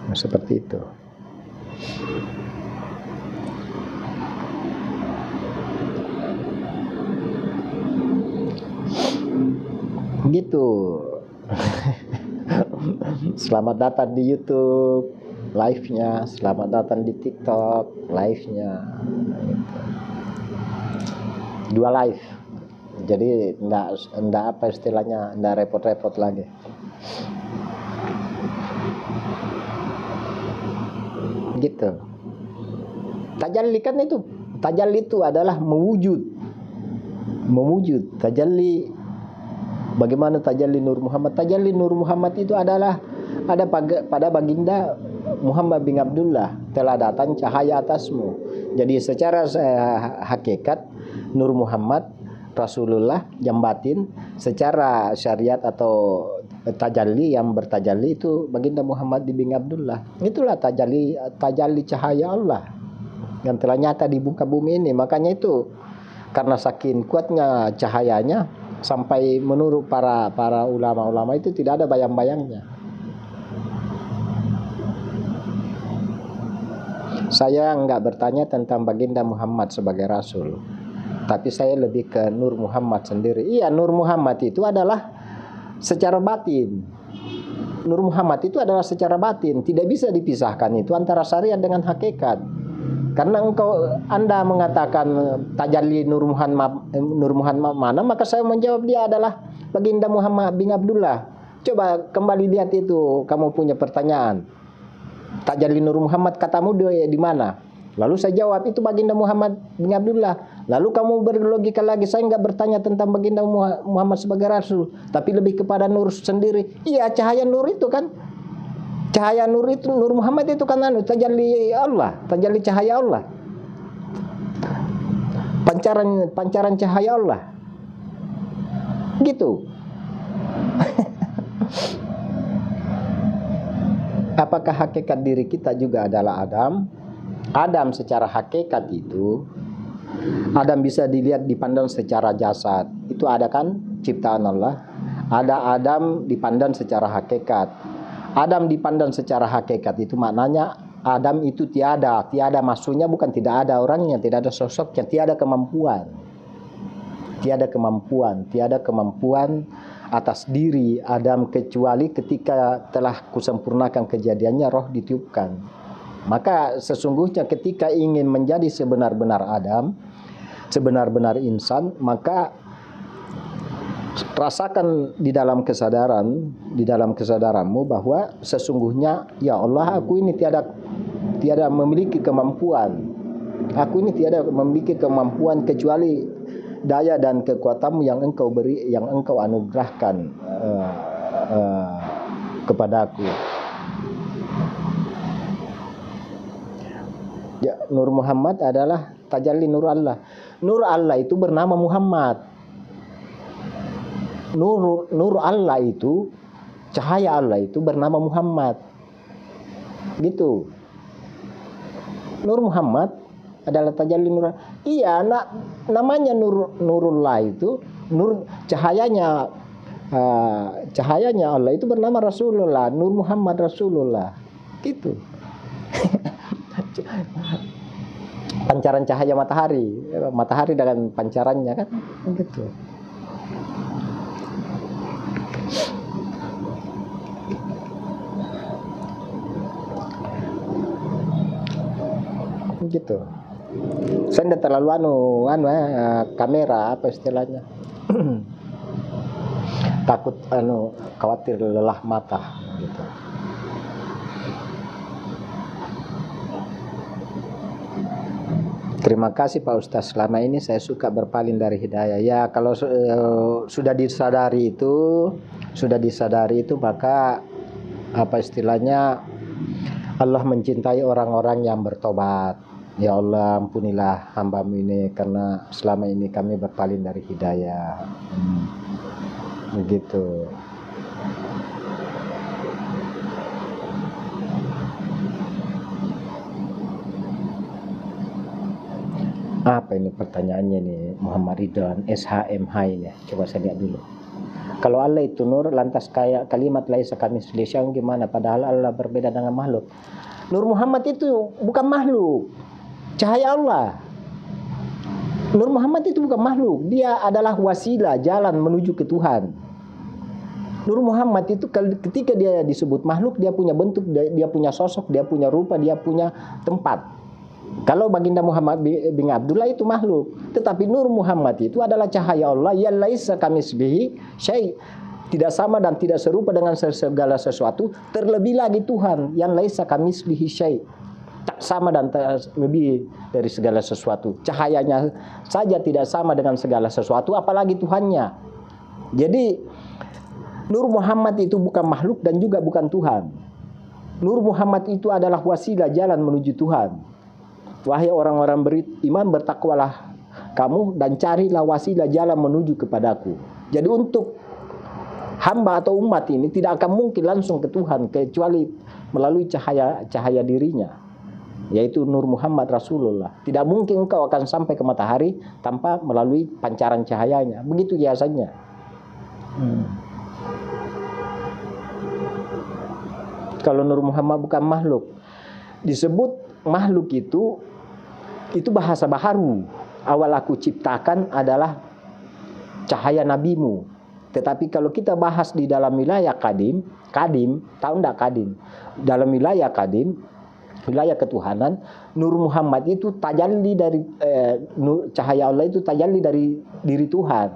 Nah, seperti itu. Gitu. Selamat datang di YouTube live-nya, selamat datang di TikTok live-nya. Dua live. Jadi enggak apa istilahnya, enggak repot-repot lagi. Gitu. Tajalli kan itu, tajalli itu adalah mewujud. Tajalli, bagaimana tajalli Nur Muhammad? Tajalli Nur Muhammad itu adalah ada pada baginda Muhammad bin Abdullah, telah datang cahaya atasmu. Jadi secara hakikat Nur Muhammad Rasulullah yang batin, secara syariat atau tajalli yang bertajalli itu baginda Muhammad bin Abdullah. Itulah tajalli cahaya Allah yang telah nyata di muka bumi ini. Makanya itu karena saking kuatnya cahayanya sampai menurut para ulama-ulama itu tidak ada bayang-bayangnya. Saya enggak bertanya tentang baginda Muhammad sebagai rasul, tapi saya lebih ke Nur Muhammad sendiri. Iya, Nur Muhammad itu adalah secara batin. Nur Muhammad itu adalah secara batin, tidak bisa dipisahkan itu antara syariat dengan hakikat. Karena Anda mengatakan tajalli Nur Muhammad mana, maka saya menjawab dia adalah baginda Muhammad bin Abdullah. Coba kembali lihat itu, kamu punya pertanyaan. Tajalli Nur Muhammad katamu di mana? Lalu saya jawab itu baginda Muhammad bin Abdullah. Lalu kamu berlogika lagi, saya enggak bertanya tentang baginda Muhammad sebagai rasul, tapi lebih kepada Nur sendiri. Iya, cahaya Nur itu kan. Cahaya Nur itu, Nur Muhammad itu kan tajalli Allah, tajalli cahaya Allah. Pancaran cahaya Allah. Gitu. Apakah hakikat diri kita juga adalah Adam? Adam secara hakikat itu, Adam bisa dilihat dipandang secara jasad. Itu ada kan ciptaan Allah. Ada Adam dipandang secara hakikat. Adam dipandang secara hakikat itu maknanya Adam itu tiada maksudnya bukan tidak ada orangnya, tidak ada sosoknya, tiada kemampuan atas diri Adam kecuali ketika telah kusempurnakan kejadiannya roh ditiupkan. Maka sesungguhnya ketika ingin menjadi sebenar-benar Adam, sebenar-benar insan, maka rasakan di dalam kesadaranmu bahwa sesungguhnya ya Allah, aku ini tiada memiliki kemampuan. Aku ini tiada memiliki kemampuan kecuali daya dan kekuatanmu yang engkau beri, yang engkau anugerahkan kepadaku. Ya, Nur Muhammad adalah tajalli Nur Allah. Nur Allah itu bernama Muhammad. Nur Allah itu, cahaya Allah itu bernama Muhammad. Gitu. Nur Muhammad adalah tajalli Nur. Iya, namanya Nurullah itu, cahayanya Allah itu bernama Rasulullah, Nur Muhammad Rasulullah. Gitu. Pancaran cahaya matahari dengan pancarannya kan gitu. Gitu. Saya tidak terlalu kamera apa istilahnya. Takut khawatir lelah mata gitu. Terima kasih Pak Ustaz. Selama ini saya suka berpaling dari hidayah. Ya, kalau sudah disadari itu maka apa istilahnya, Allah mencintai orang-orang yang bertobat. Ya Allah, ampunilah hamba-Mu ini karena selama ini kami berpaling dari hidayah. Begitu. Apa ini pertanyaannya nih, Muhammad Ridwan SHMH ini. Coba saya lihat dulu. Kalau Allah itu nur, lantas kayak kalimat laisa kamitslihi syai'un gimana? Padahal Allah berbeda dengan makhluk. Nur Muhammad itu bukan makhluk, cahaya Allah. Nur Muhammad itu bukan makhluk, dia adalah wasilah, jalan menuju ke Tuhan. Nur Muhammad itu ketika dia disebut makhluk, dia punya bentuk, dia punya sosok, dia punya rupa, dia punya tempat. Kalau baginda Muhammad bin Abdullah itu makhluk, tetapi Nur Muhammad itu adalah cahaya Allah yang laisa kamitslihi syai', tidak sama dan tidak serupa dengan segala sesuatu, terlebih lagi Tuhan yang laisa kamitslihi syai', tak sama dan lebih dari segala sesuatu. Cahayanya saja tidak sama dengan segala sesuatu, apalagi Tuhannya. Jadi Nur Muhammad itu bukan makhluk dan juga bukan Tuhan. Nur Muhammad itu adalah wasilah jalan menuju Tuhan. Wahai orang-orang beriman, bertakwalah kamu dan carilah wasilah jalan menuju kepadaku. Jadi untuk hamba atau umat ini tidak akan mungkin langsung ke Tuhan kecuali melalui cahaya dirinya, yaitu Nur Muhammad Rasulullah. Tidak mungkin engkau akan sampai ke matahari tanpa melalui pancaran cahayanya. Begitu biasanya. Kalau Nur Muhammad bukan makhluk. Disebut makhluk itu bahasa baharu. Awal aku ciptakan adalah cahaya nabimu. Tetapi kalau kita bahas di dalam wilayah kadim, tahu enggak kadim? Dalam wilayah kadim, wilayah ketuhanan, Nur Muhammad itu tajalli dari cahaya Allah itu tajalli dari diri Tuhan.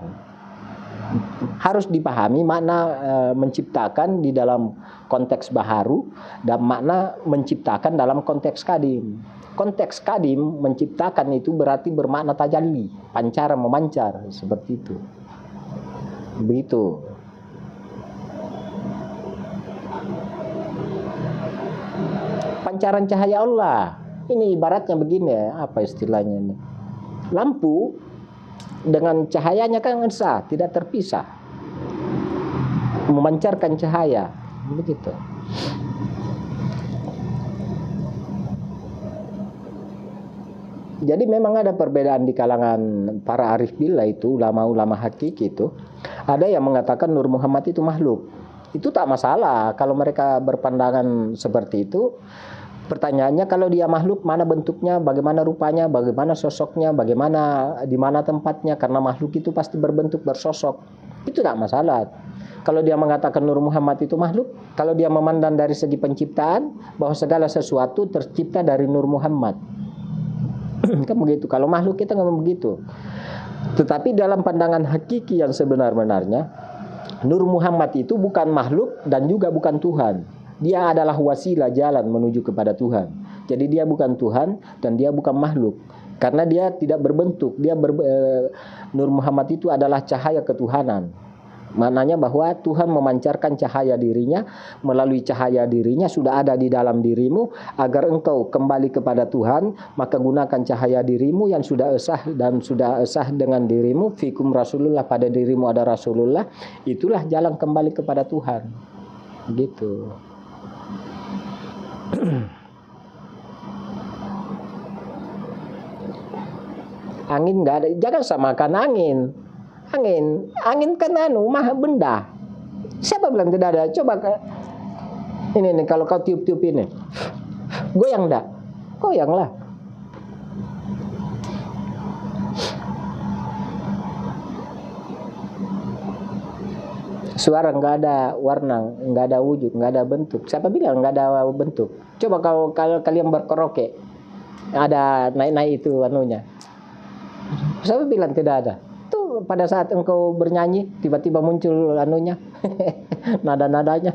Harus dipahami makna menciptakan di dalam konteks baharu dan makna menciptakan dalam konteks kadim. Konteks kadim menciptakan itu berarti bermakna tajalli, pancaran, memancar, seperti itu. Begitu. Pancaran cahaya Allah. Ini ibaratnya begini ya, apa istilahnya ini? Lampu dengan cahayanya kan sah, tidak terpisah. Memancarkan cahaya, begitu. Jadi memang ada perbedaan di kalangan para arif billah itu, ulama-ulama hakiki itu. Ada yang mengatakan Nur Muhammad itu makhluk. Itu tak masalah kalau mereka berpandangan seperti itu. Pertanyaannya, kalau dia makhluk, mana bentuknya, bagaimana rupanya, bagaimana sosoknya, bagaimana di mana tempatnya, karena makhluk itu pasti berbentuk, bersosok. Itu tak masalah. Kalau dia mengatakan Nur Muhammad itu makhluk, kalau dia memandang dari segi penciptaan bahwa segala sesuatu tercipta dari Nur Muhammad. Kan begitu. Kalau makhluk kita nggak begitu. Tetapi dalam pandangan hakiki yang sebenar-benarnya, Nur Muhammad itu bukan makhluk dan juga bukan Tuhan. Dia adalah wasilah jalan menuju kepada Tuhan. Jadi dia bukan Tuhan dan dia bukan makhluk. Karena dia tidak berbentuk. Nur Muhammad itu adalah cahaya ketuhanan. Maknanya bahwa Tuhan memancarkan cahaya dirinya, melalui cahaya dirinya sudah ada di dalam dirimu, agar engkau kembali kepada Tuhan, maka gunakan cahaya dirimu yang sudah esah dan sudah esah dengan dirimu, fikum Rasulullah, pada dirimu ada Rasulullah, itulah jalan kembali kepada Tuhan. Gitu. Angin enggak ada, jangan samakan angin. Angin kan maha benda. Siapa bilang tidak ada? Coba ini nih, kalau kau tiup-tiup ini, goyang enggak? Goyanglah. Suara enggak ada warna, enggak ada wujud, enggak ada bentuk. Siapa bilang enggak ada bentuk? Coba kalau kalian berkaraoke, ada naik-naik itu anunya. Siapa bilang tidak ada? Pada saat engkau bernyanyi tiba-tiba muncul anunya nada-nadanya.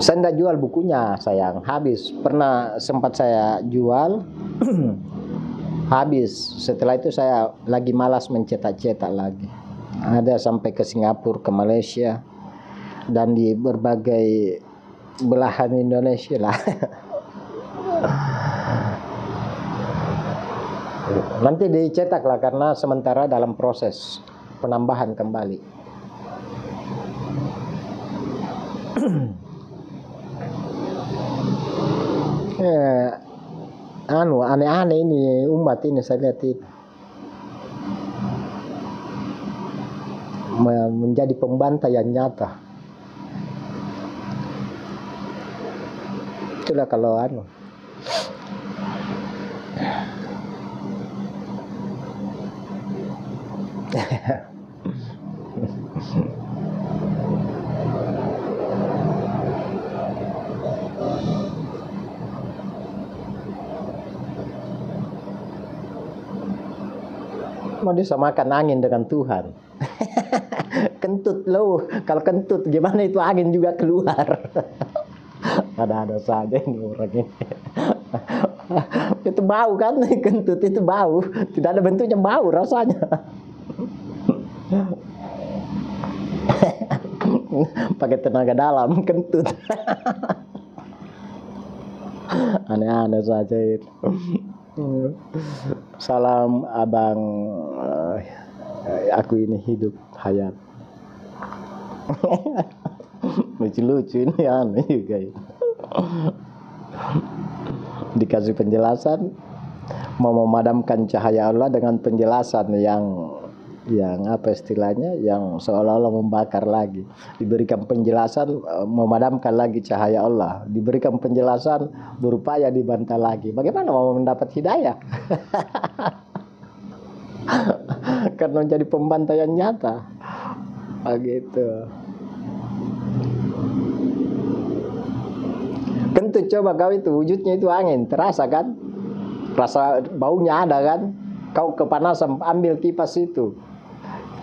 Saya enggak jual bukunya, sayang, habis. Pernah sempat saya jual habis. Setelah itu saya lagi malas mencetak-cetak lagi. Ada sampai ke Singapura, ke Malaysia, dan di berbagai belahan Indonesia lah. Nanti dicetak lah, karena sementara dalam proses penambahan kembali. Aneh-aneh ini umat ini, saya lihat itu menjadi pembantaian nyata. Itulah kalau Mau disamakan angin dengan Tuhan. Kentut loh, kalau kentut gimana itu angin juga keluar. Ada-ada saja ini orang ini. Itu bau kan, kentut itu bau. Tidak ada bentuknya, bau rasanya. Pakai tenaga dalam, kentut. Aneh-aneh saja itu. Salam abang, aku ini hidup hayat. Lucu-lucu ini, aneh juga itu. Dikasih penjelasan, mau memadamkan cahaya Allah dengan penjelasan yang apa istilahnya, yang seolah-olah membakar lagi. Diberikan penjelasan, memadamkan lagi cahaya Allah. Diberikan penjelasan, berupaya dibantah lagi. Bagaimana mau mendapat hidayah? Karena menjadi pembantaian nyata. Begitu. Kentut, coba kau itu wujudnya itu angin, terasa kan? Rasa baunya ada kan? Kau kepanasan ambil kipas itu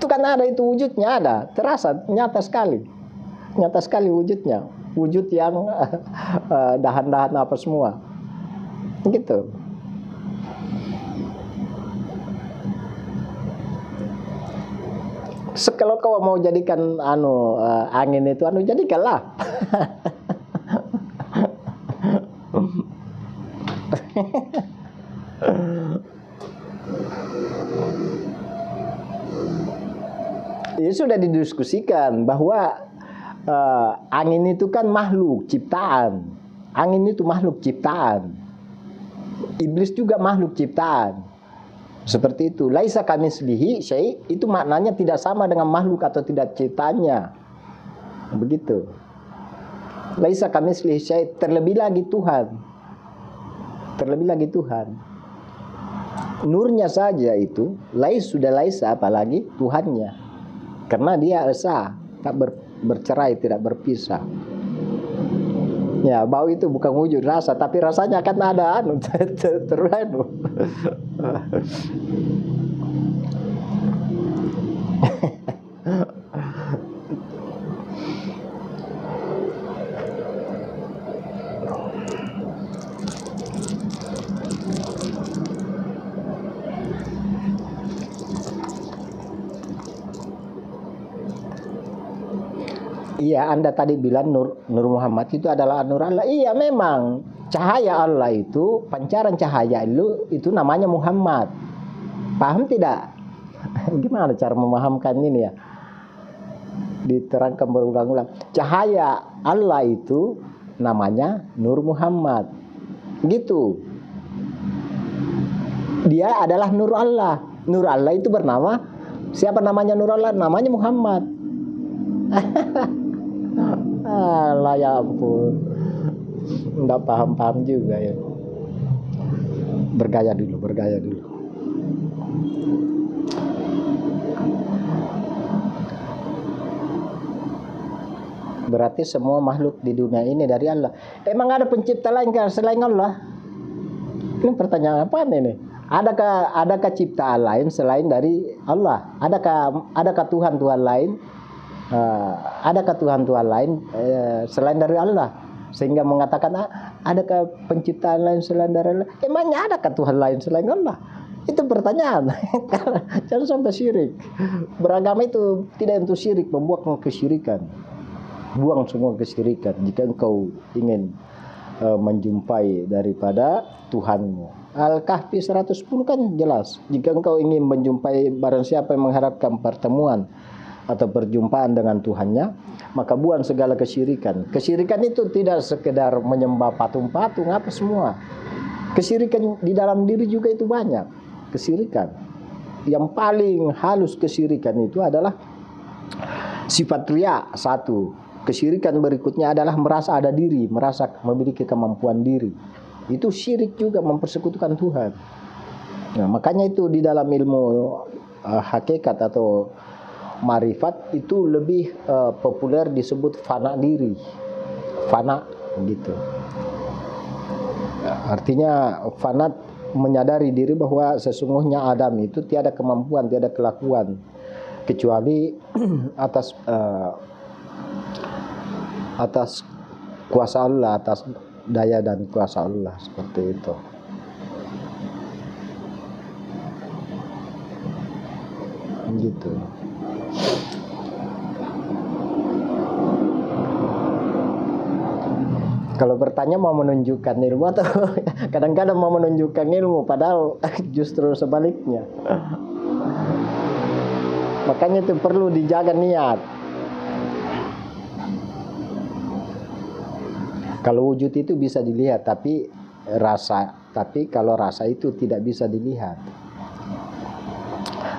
kan ada, itu wujudnya ada, terasa, nyata sekali wujudnya, wujud yang dahan-dahan apa semua gitu. Kalau kau mau jadikan angin itu jadikanlah. Ya sudah didiskusikan bahwa angin itu kan makhluk ciptaan. Angin itu makhluk ciptaan. Iblis juga makhluk ciptaan. Seperti itu. Laisa kamitslihi syai', itu maknanya tidak sama dengan makhluk atau tidak ciptaannya. Begitu. Laisa kamitslihi syai', terlebih lagi Tuhan. Terlebih lagi Tuhan. Nurnya saja itu sudah laisa, apalagi Tuhannya. Karena dia esa, tak bercerai, tidak berpisah. Ya, bau itu bukan wujud rasa, tapi rasanya kan ada terus. Iya, Anda tadi bilang Nur Muhammad itu adalah Nur Allah. Iya, memang cahaya Allah itu, pancaran cahaya itu namanya Muhammad. Paham tidak? Gimana cara memahamkan ini ya? Diterangkan berulang-ulang. Cahaya Allah itu namanya Nur Muhammad. Gitu. Dia adalah Nur Allah. Nur Allah itu bernama, siapa namanya Nur Allah? Namanya Muhammad. Alah, ya ampun, nggak paham juga ya. Bergaya dulu. Berarti semua makhluk di dunia ini dari Allah. Emang ada pencipta lain selain Allah? Ini pertanyaan apa ini? Adakah ciptaan lain selain dari Allah? Adakah Tuhan lain? Adakah Tuhan lain selain dari Allah, sehingga mengatakan adakah penciptaan lain selain dari Allah? Emangnya adakah Tuhan lain selain Allah? Itu pertanyaan. Jangan sampai syirik. Beragama itu tidak untuk syirik, membuat kesyirikan. Buang semua kesyirikan jika engkau ingin menjumpai daripada Tuhanmu. Al-Kahfi 110 kan jelas, jika engkau ingin menjumpai barang siapa yang mengharapkan pertemuan atau perjumpaan dengan Tuhannya, maka buang segala kesyirikan. Kesyirikan itu tidak sekedar menyembah patung-patung apa semua. Kesyirikan di dalam diri juga itu banyak. Kesyirikan. Yang paling halus kesyirikan itu adalah sifat riya, satu. Kesyirikan berikutnya adalah merasa ada diri, merasa memiliki kemampuan diri. Itu syirik juga, mempersekutukan Tuhan. Nah, makanya itu di dalam ilmu hakikat atau marifat itu lebih populer disebut fana diri, fana gitu. Artinya fana menyadari diri bahwa sesungguhnya Adam itu tiada kemampuan, tiada kelakuan kecuali atas kuasa Allah, atas daya dan kuasa Allah, seperti itu. Gitu. Kalau bertanya mau menunjukkan ilmu atau kadang-kadang mau menunjukkan ilmu, padahal justru sebaliknya. Makanya itu perlu dijaga niat. Kalau wujud itu bisa dilihat, tapi kalau rasa itu tidak bisa dilihat.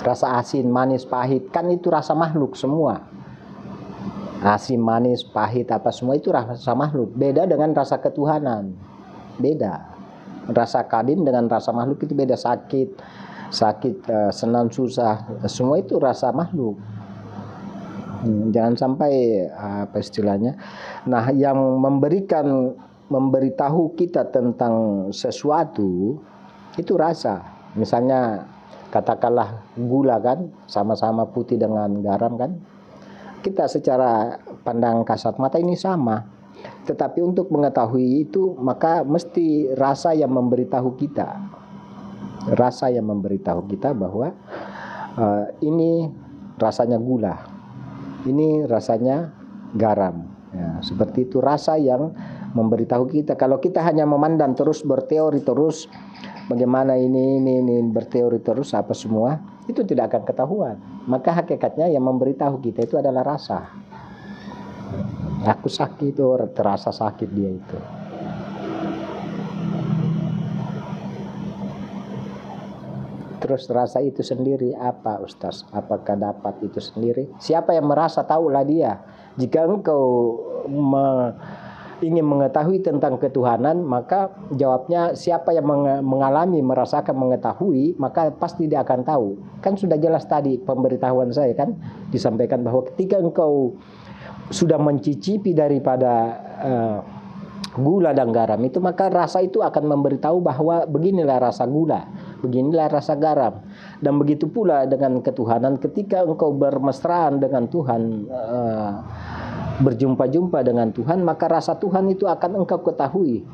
Rasa asin, manis, pahit, kan itu rasa makhluk semua. Asin, manis, pahit, apa semua itu rasa makhluk. Beda dengan rasa ketuhanan. Beda. Rasa kadim dengan rasa makhluk itu beda. Sakit, senang, susah, semua itu rasa makhluk. Jangan sampai apa istilahnya. Nah, yang memberitahu kita tentang sesuatu itu rasa. Misalnya katakanlah gula kan, sama-sama putih dengan garam kan. Kita secara pandang kasat mata ini sama. Tetapi untuk mengetahui itu maka mesti rasa yang memberitahu kita. Rasa yang memberitahu kita bahwa ini rasanya gula. Ini rasanya garam. Ya, seperti itu rasa yang memberitahu kita. Kalau kita hanya memandang terus berteori terus bagaimana ini berteori terus apa semua, itu tidak akan ketahuan. Maka hakikatnya yang memberitahu kita itu adalah rasa. Aku sakit, itu terasa sakit dia itu. Terus rasa itu sendiri apa, Ustaz? Apakah dapat itu sendiri? Siapa yang merasa, tahulah dia. Jika engkau ingin mengetahui tentang ketuhanan, maka jawabnya siapa yang mengalami, merasakan, mengetahui, maka pasti dia akan tahu. Kan sudah jelas tadi pemberitahuan saya kan, disampaikan bahwa ketika engkau sudah mencicipi daripada gula dan garam itu, maka rasa itu akan memberitahu bahwa beginilah rasa gula, beginilah rasa garam. Dan begitu pula dengan ketuhanan, ketika engkau bermesraan dengan Tuhan, berjumpa-jumpa dengan Tuhan, maka rasa Tuhan itu akan engkau ketahui.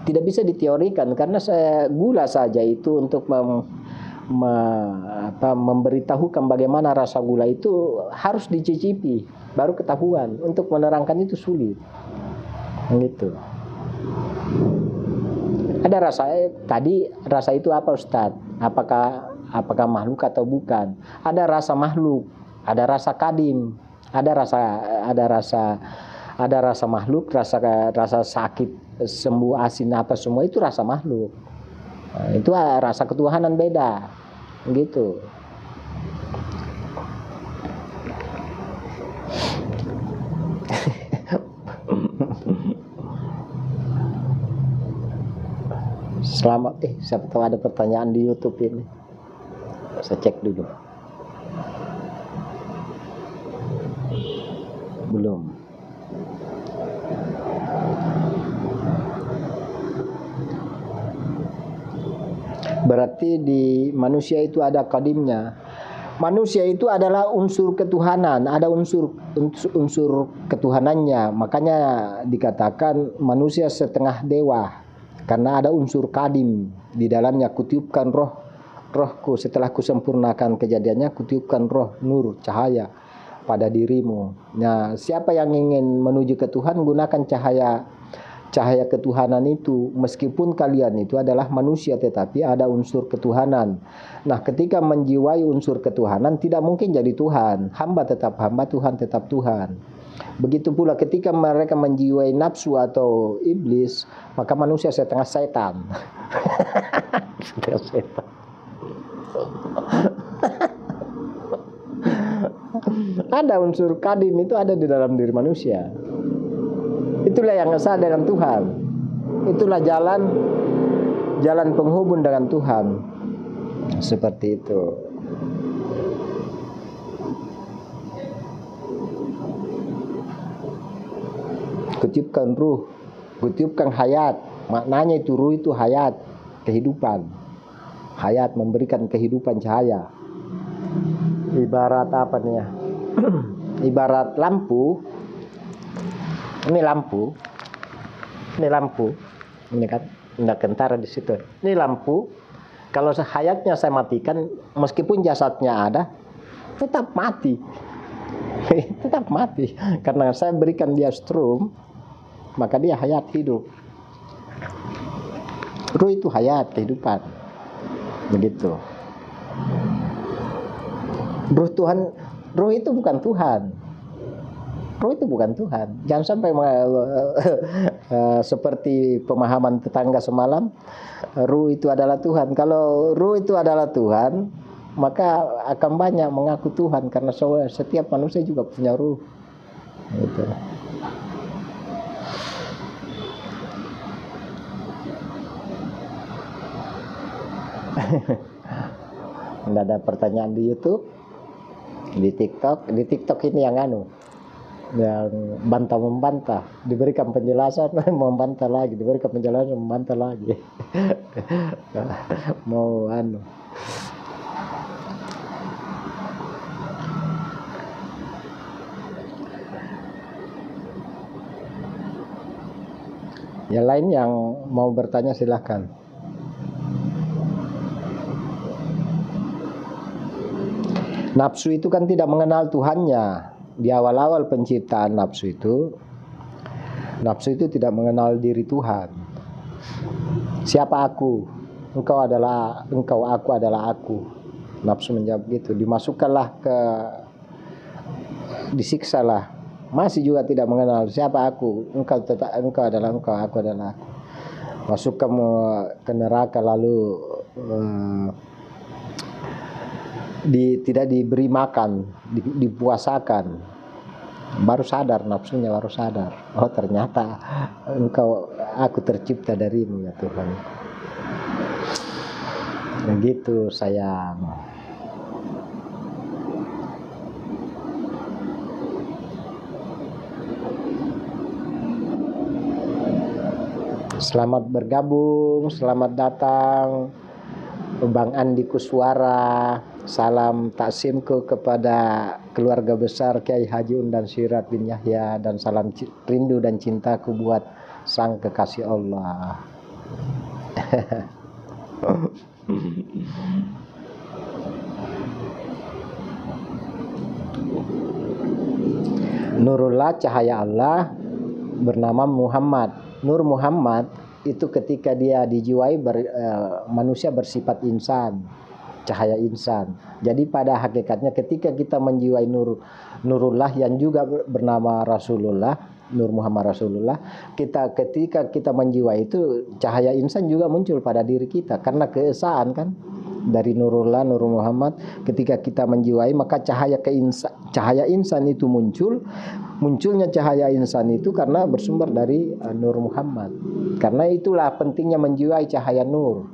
Tidak bisa diteorikan, karena gula saja itu untuk memberitahukan bagaimana rasa gula itu harus dicicipi, baru ketahuan. Untuk menerangkan itu sulit. Gitu. Ada rasa tadi, rasa itu apa Ustadz? Apakah makhluk atau bukan? Ada rasa makhluk, ada rasa kadim. Ada rasa makhluk, rasa sakit, sembuh, asin apa semua itu rasa makhluk. Nah, itu rasa ketuhanan beda, gitu. Selamat, siapa tahu ada pertanyaan di YouTube ini. Saya cek dulu. Belum. Berarti di manusia itu ada kadimnya. Manusia itu adalah unsur ketuhanan, ada unsur ketuhanannya. Makanya dikatakan manusia setengah dewa, karena ada unsur kadim di dalamnya. Kutiupkan rohku, setelah kusempurnakan kejadiannya, kutiupkan roh, nur, cahaya pada dirimu. Nah, siapa yang ingin menuju ke Tuhan, gunakan cahaya ketuhanan itu. Meskipun kalian itu adalah manusia, tetapi ada unsur ketuhanan. Nah, ketika menjiwai unsur ketuhanan, tidak mungkin jadi Tuhan. Hamba tetap hamba, Tuhan tetap Tuhan. Begitu pula ketika mereka menjiwai nafsu atau iblis, maka manusia setengah setan. Setengah setan. Ada unsur kadim itu ada di dalam diri manusia. Itulah yang esa dengan Tuhan. Itulah jalan penghubung dengan Tuhan. Seperti itu. Kutiupkan ruh, kutiupkan hayat. Maknanya itu ruh itu hayat, kehidupan. Hayat, memberikan kehidupan, cahaya. Ibarat apa nih ya? Ibarat lampu. Ini lampu. Ini lampu. Ini kan tidak kentara di situ. Ini lampu. Kalau hayatnya saya matikan, meskipun jasadnya ada, tetap mati. Tetap mati. Karena saya berikan dia strum, maka dia hayat, hidup. Ruh itu hayat, kehidupan. Begitu. Ruh itu bukan Tuhan. Ruh itu bukan Tuhan. Jangan sampai seperti pemahaman tetangga semalam, ruh itu adalah Tuhan. Kalau ruh itu adalah Tuhan, maka akan banyak mengaku Tuhan, karena setiap manusia juga punya ruh. Gitu. Tidak ada pertanyaan di YouTube, di TikTok. Di TikTok ini yang yang bantah-membantah, diberikan penjelasan membantah lagi, diberikan penjelasan membantah lagi. Mau yang lain yang mau bertanya silahkan. Nafsu itu kan tidak mengenal Tuhannya. Di awal-awal penciptaan nafsu itu tidak mengenal diri Tuhan. Siapa aku? Engkau, aku adalah aku. Nafsu menjawab gitu. Dimasukkanlah disiksalah. Masih juga tidak mengenal siapa aku. Engkau adalah engkau, aku adalah aku. Masuk ke neraka, lalu tidak diberi makan, dipuasakan, baru sadar, nafsunya baru sadar, oh ternyata aku tercipta darimu ya Tuhan. Begitu sayang. Selamat bergabung, selamat datang Bang Andi Kuswara. Salam taksimku kepada keluarga besar Kiai Haji Undan Syirat bin Yahya, dan salam rindu dan cintaku buat sang kekasih Allah. Nurullah, cahaya Allah, bernama Muhammad. Nur Muhammad itu ketika dia dijiwai, manusia bersifat insan, cahaya insan. Jadi pada hakikatnya ketika kita menjiwai Nurullah yang juga bernama Rasulullah, Nur Muhammad Rasulullah, ketika kita menjiwai itu, cahaya insan juga muncul pada diri kita, karena keesaan kan dari Nurullah, Nur Muhammad. Ketika kita menjiwai, maka cahaya insan itu munculnya cahaya insan itu karena bersumber dari Nur Muhammad. Karena itulah pentingnya menjiwai cahaya nur,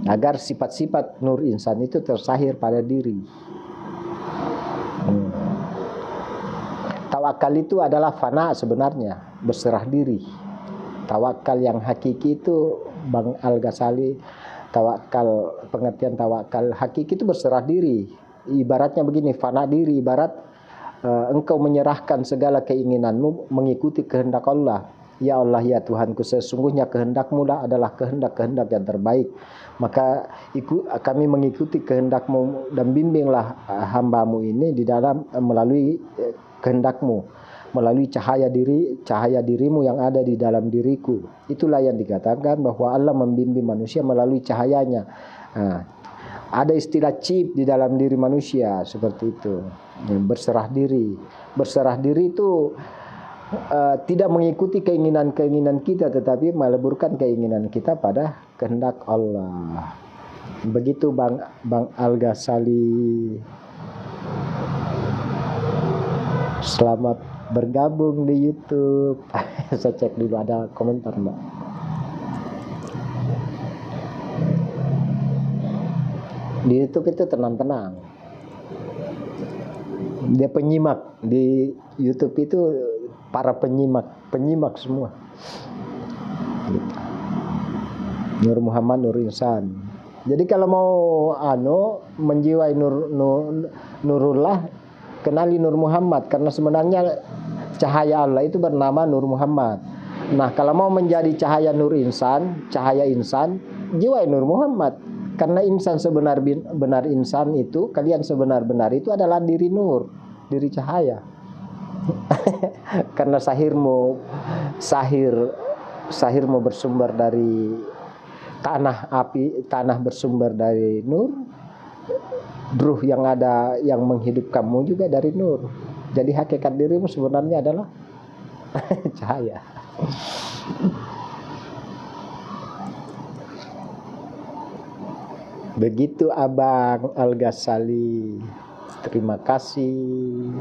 agar sifat-sifat nur insan itu tersahir pada diri. Tawakal itu adalah fana sebenarnya, berserah diri. Tawakal yang hakiki itu, Bang Al-Ghazali, pengertian tawakal hakiki itu berserah diri. Ibaratnya begini, fana diri, ibarat engkau menyerahkan segala keinginanmu mengikuti kehendak Allah. Ya Allah, ya Tuhanku, sesungguhnya kehendakmu lah adalah kehendak-kehendak yang terbaik. Maka kami mengikuti kehendakmu, dan bimbinglah hambamu ini di dalam melalui kehendakmu, melalui cahaya dirimu yang ada di dalam diriku. Itulah yang dikatakan bahwa Allah membimbing manusia melalui cahayanya. Ada istilah chip di dalam diri manusia seperti itu. Berserah diri itu tidak mengikuti keinginan kita, tetapi meleburkan keinginan kita pada kehendak Allah. Begitu Bang Al-Ghazali. Selamat bergabung di YouTube. Saya cek dulu ada komentar, Mbak. Di YouTube itu tenang-tenang. Dia penyimak di YouTube itu, para penyimak semua. Nur Muhammad, Nur Insan. Jadi kalau mau menjiwai Nurullah, kenali Nur Muhammad, karena sebenarnya cahaya Allah itu bernama Nur Muhammad. Nah, kalau mau menjadi cahaya Nur Insan, cahaya insan, jiwai Nur Muhammad. Karena insan sebenar insan itu, kalian sebenar-benar itu adalah diri nur, diri cahaya. Karena sahirmu bersumber dari tanah api, tanah bersumber dari nur, ruh yang ada yang menghidupkanmu juga dari nur. Jadi hakikat dirimu sebenarnya adalah cahaya. Begitu Abang Al-Ghazali. Terima kasih.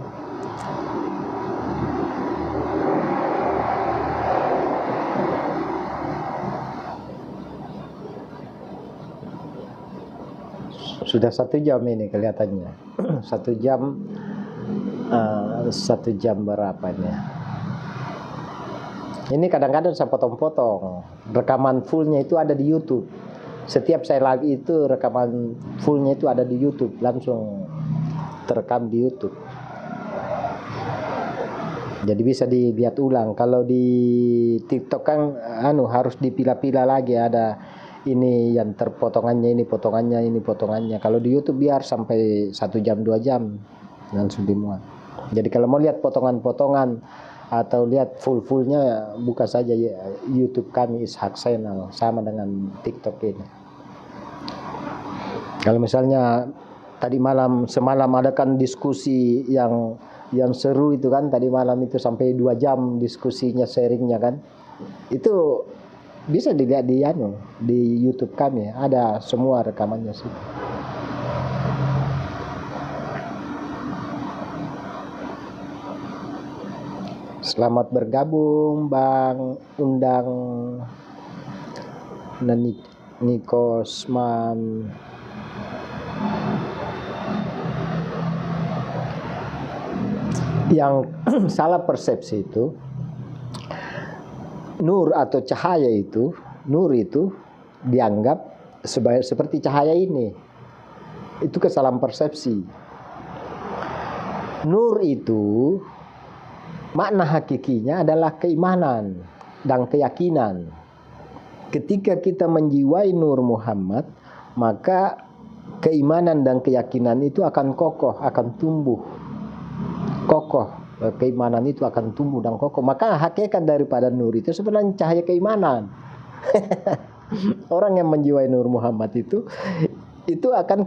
Sudah 1 jam ini kelihatannya. 1 jam 1 jam berapa ini? Ini kadang-kadang saya potong-potong. Rekaman fullnya itu ada di YouTube. Setiap saya live itu rekaman fullnya itu ada di YouTube, langsung terekam di YouTube. Jadi bisa dilihat ulang. Kalau di TikTok kan harus dipilah-pilah lagi, ada ini yang terpotongannya, ini potongannya, ini potongannya. Kalau di YouTube biar sampai 1 jam 2 jam langsung dimuat. Jadi kalau mau lihat potongan-potongan atau lihat full-fullnya, buka saja YouTube kami Ishak Channel, sama dengan TikTok ini. Kalau misalnya semalam adakan diskusi yang seru itu kan, tadi malam itu sampai 2 jam diskusinya, sharingnya kan, itu bisa dilihat di YouTube kami, ada semua rekamannya sih. Selamat bergabung Bang Undang Nikosman. Yang salah persepsi itu, nur atau cahaya itu, nur itu dianggap seperti cahaya ini. Itu kesalahan persepsi. Nur itu makna hakikinya adalah keimanan dan keyakinan. Ketika kita menjiwai Nur Muhammad, maka keimanan dan keyakinan itu akan kokoh, akan tumbuh. Kokoh, keimanan itu akan tumbuh dan kokoh. Maka hakikat daripada nur itu sebenarnya cahaya keimanan. Orang yang menjiwai Nur Muhammad itu akan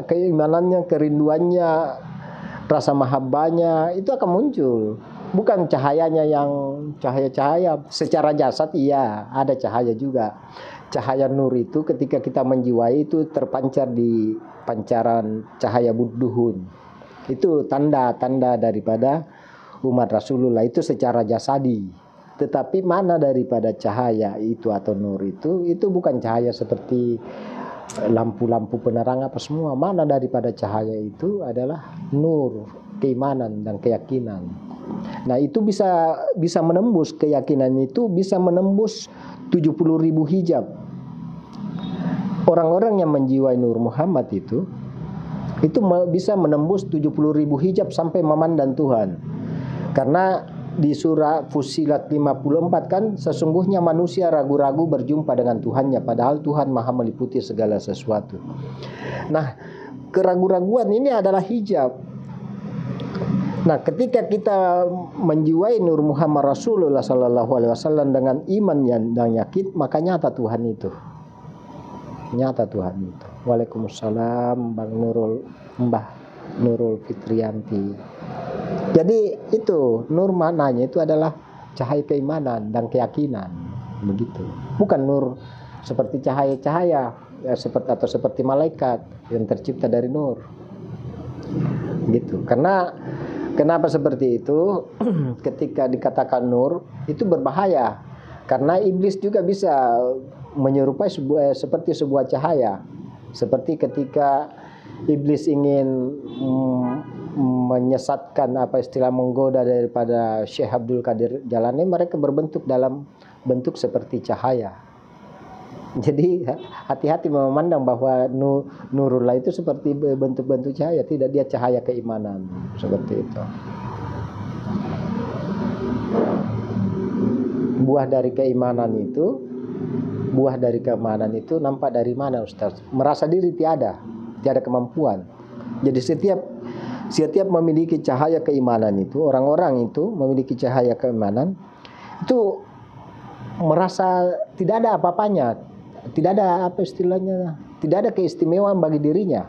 keimanannya, kerinduannya, rasa mahabbahnya itu akan muncul. Bukan cahayanya yang cahaya-cahaya secara jasad, iya ada cahaya juga. Cahaya nur itu ketika kita menjiwai itu terpancar di pancaran cahaya budduhun. Itu tanda-tanda daripada umat Rasulullah itu secara jasadi. Tetapi mana daripada cahaya itu atau nur itu bukan cahaya seperti lampu-lampu penerang apa semua. Mana daripada cahaya itu adalah nur, keimanan dan keyakinan. Nah, itu bisa menembus, keyakinan itu bisa menembus 70.000 hijab. Orang-orang yang menjiwai Nur Muhammad itu bisa menembus 70.000 hijab sampai memandang Tuhan. Karena di surah Fussilat 54 kan, sesungguhnya manusia ragu-ragu berjumpa dengan Tuhannya, padahal Tuhan maha meliputi segala sesuatu. Nah, keraguan-raguan ini adalah hijab. Nah, ketika kita menjiwai Nur Muhammad Rasulullah SAW dengan iman dan yakin, maka nyata Tuhan itu. Nyata Tuhan itu. Waalaikumsalam Mbah Nurul Fitrianti. Jadi itu nur maknanya itu adalah cahaya keimanan dan keyakinan, begitu. Bukan nur seperti cahaya-cahaya seperti malaikat yang tercipta dari nur. Gitu. Kenapa seperti itu? Ketika dikatakan nur itu berbahaya, karena iblis juga bisa menyerupai seperti sebuah cahaya. Seperti ketika iblis ingin menyesatkan menggoda daripada Syekh Abdul Qadir Jalani, mereka berbentuk dalam bentuk seperti cahaya. Jadi hati-hati memandang bahwa nurullah itu seperti bentuk-bentuk cahaya, tidak, dia cahaya keimanan, seperti itu. Buah dari keimanan itu nampak dari mana, Ustaz? Merasa diri tiada kemampuan. Jadi setiap memiliki cahaya keimanan itu, orang-orang itu memiliki cahaya keimanan itu merasa tidak ada apa-apanya, tidak ada apa istilahnya, tidak ada keistimewaan bagi dirinya.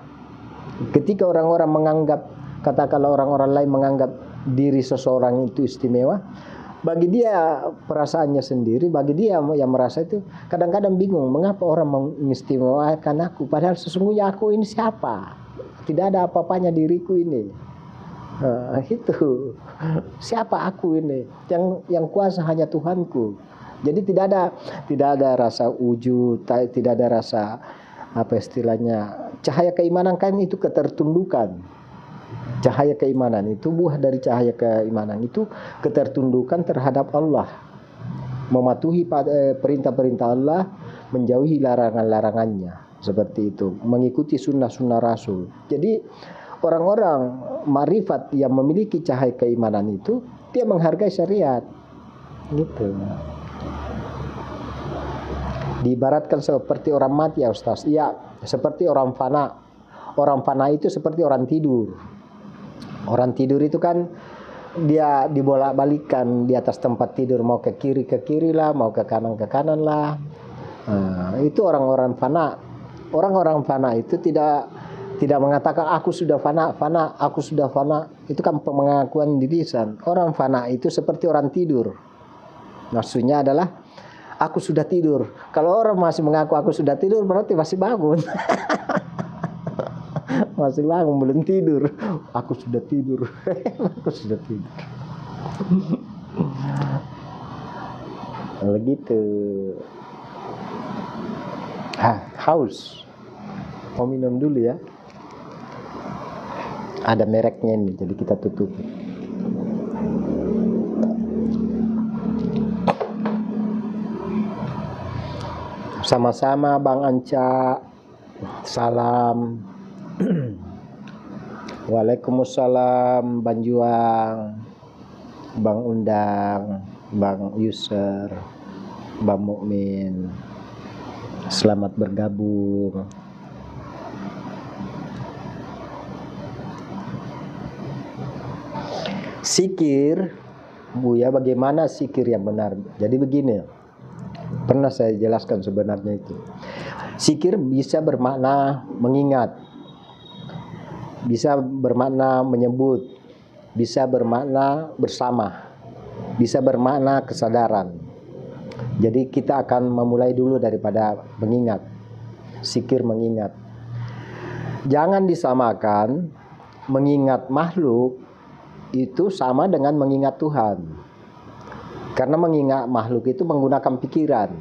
Ketika orang-orang menganggap, katakanlah orang-orang lain menganggap diri seseorang itu istimewa, bagi dia perasaannya sendiri, bagi dia yang merasa itu kadang-kadang bingung, mengapa orang mengistimewakan aku, padahal sesungguhnya aku ini siapa? Tidak ada apa-apanya diriku ini. Itu siapa aku ini? Yang kuasa hanya Tuhanku. Jadi tidak ada rasa ujub, tidak ada rasa apa istilahnya, cahaya keimanan kan itu ketertundukan. Cahaya keimanan itu, buah dari cahaya keimanan itu ketertundukan terhadap Allah, mematuhi perintah-perintah Allah, menjauhi larangan-larangannya, seperti itu, mengikuti sunnah-sunnah Rasul. Jadi orang-orang ma'rifat yang memiliki cahaya keimanan itu, dia menghargai syariat, gitu. Diibaratkan seperti orang mati ya Ustaz. Ya, seperti orang fana. Orang fana itu seperti orang tidur. Orang tidur itu kan dia dibolak-balikan di atas tempat tidur, mau ke kiri lah, mau ke kanan lah. Itu orang-orang fana. Orang-orang fana itu tidak mengatakan aku sudah fana, aku sudah fana. Itu kan pengakuan di lisan. Orang fana itu seperti orang tidur. Maksudnya adalah aku sudah tidur. Kalau orang masih mengaku aku sudah tidur, berarti masih bangun. Masih bangun, belum tidur. Aku sudah tidur. Aku sudah tidur. Kalau gitu. Haus. Mau minum dulu ya. Ada mereknya ini, jadi kita tutup. Sama-sama Bang Anca. Salam. Waalaikumsalam Bang Juang, Bang Undang, Bang User, Bang Mukmin. Selamat bergabung. Sikir, Buya, bagaimana sikir yang benar? Jadi begini, pernah saya jelaskan sebenarnya itu. Sikir bisa bermakna mengingat, bisa bermakna menyebut, bisa bermakna bersama, bisa bermakna kesadaran. Jadi kita akan memulai dulu daripada mengingat. Sikir mengingat. Jangan disamakan mengingat makhluk itu sama dengan mengingat Tuhan. Karena mengingat makhluk itu menggunakan pikiran.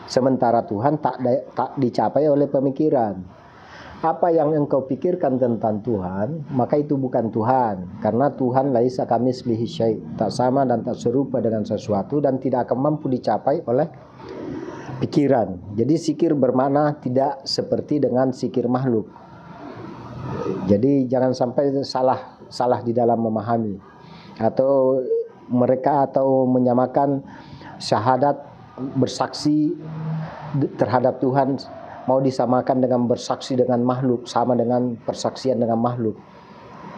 Sementara Tuhan tak dicapai oleh pemikiran. Apa yang engkau pikirkan tentang Tuhan, maka itu bukan Tuhan. Karena Tuhan laisa kamitslihi syai', tak sama dan tak serupa dengan sesuatu dan tidak akan mampu dicapai oleh pikiran. Jadi sikir bermakna tidak seperti dengan sikir makhluk. Jadi jangan sampai salah di dalam memahami, atau mereka menyamakan syahadat bersaksi terhadap Tuhan mau disamakan dengan bersaksi dengan makhluk, sama dengan persaksian dengan makhluk.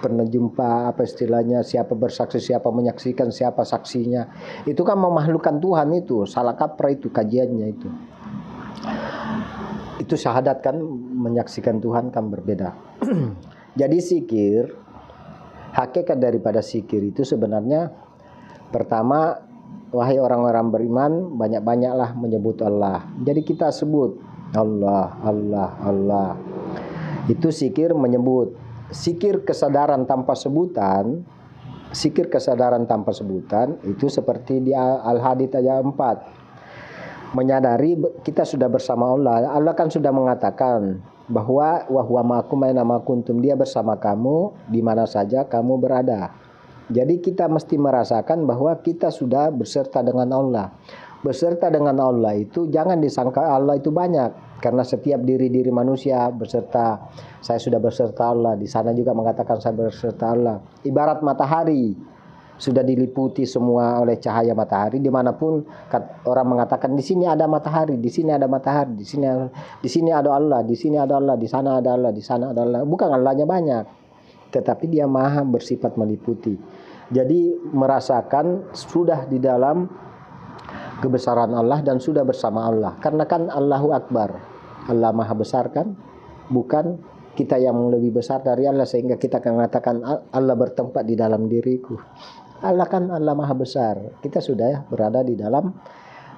Pernah jumpa apa istilahnya, siapa bersaksi, siapa menyaksikan, siapa saksinya. Itu kan memahlukkan Tuhan, itu salah kaprah, itu kajiannya itu. Itu syahadat kan, menyaksikan Tuhan kan berbeda. Jadi sikir, hakikat daripada sikir itu sebenarnya pertama, wahai orang-orang beriman, banyak-banyaklah menyebut Allah. Jadi kita sebut Allah, Allah, Allah. Itu sikir menyebut. Sikir kesadaran tanpa sebutan, sikir kesadaran tanpa sebutan itu seperti di Al-Hadid ayat 4. Menyadari kita sudah bersama Allah. Allah kan sudah mengatakan bahwa wa huwa ma'akum aina ma kuntum, dia bersama kamu di mana saja kamu berada. Jadi kita mesti merasakan bahwa kita sudah berserta dengan Allah. beserta dengan Allah itu jangan disangka Allah itu banyak, karena setiap diri-diri manusia beserta, saya sudah beserta Allah. Di sana juga mengatakan saya beserta Allah. Ibarat matahari sudah diliputi semua oleh cahaya matahari, dimanapun orang mengatakan di sini ada matahari, di sini ada matahari, di sini ada Allah, di sini ada Allah, di sana ada Allah, di sana ada Allah. Bukan Allahnya banyak, tetapi dia maha bersifat meliputi. Jadi merasakan sudah di dalam kebesaran Allah dan sudah bersama Allah. Karena kan Allahu Akbar, Allah maha besar kan, bukan kita yang lebih besar dari Allah sehingga kita akan mengatakan Allah bertempat di dalam diriku. Allah kan Allah maha besar, kita sudah ya berada di dalam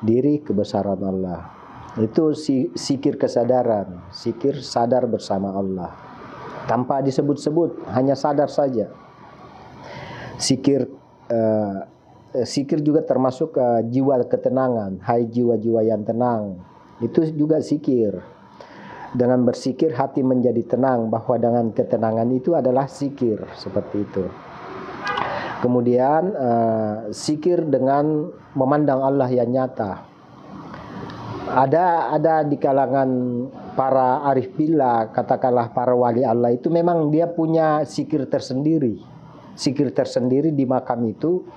diri kebesaran Allah. Itu sikir kesadaran, sikir sadar bersama Allah tanpa disebut-sebut, hanya sadar saja. Sikir juga termasuk jiwa ketenangan. Hai jiwa-jiwa yang tenang, itu juga sikir. Dengan bersikir hati menjadi tenang, bahwa dengan ketenangan itu adalah sikir, seperti itu. Kemudian sikir dengan memandang Allah yang nyata. Ada di kalangan para arif billah, katakanlah para wali Allah itu memang dia punya sikir tersendiri. Sikir tersendiri di makam itu,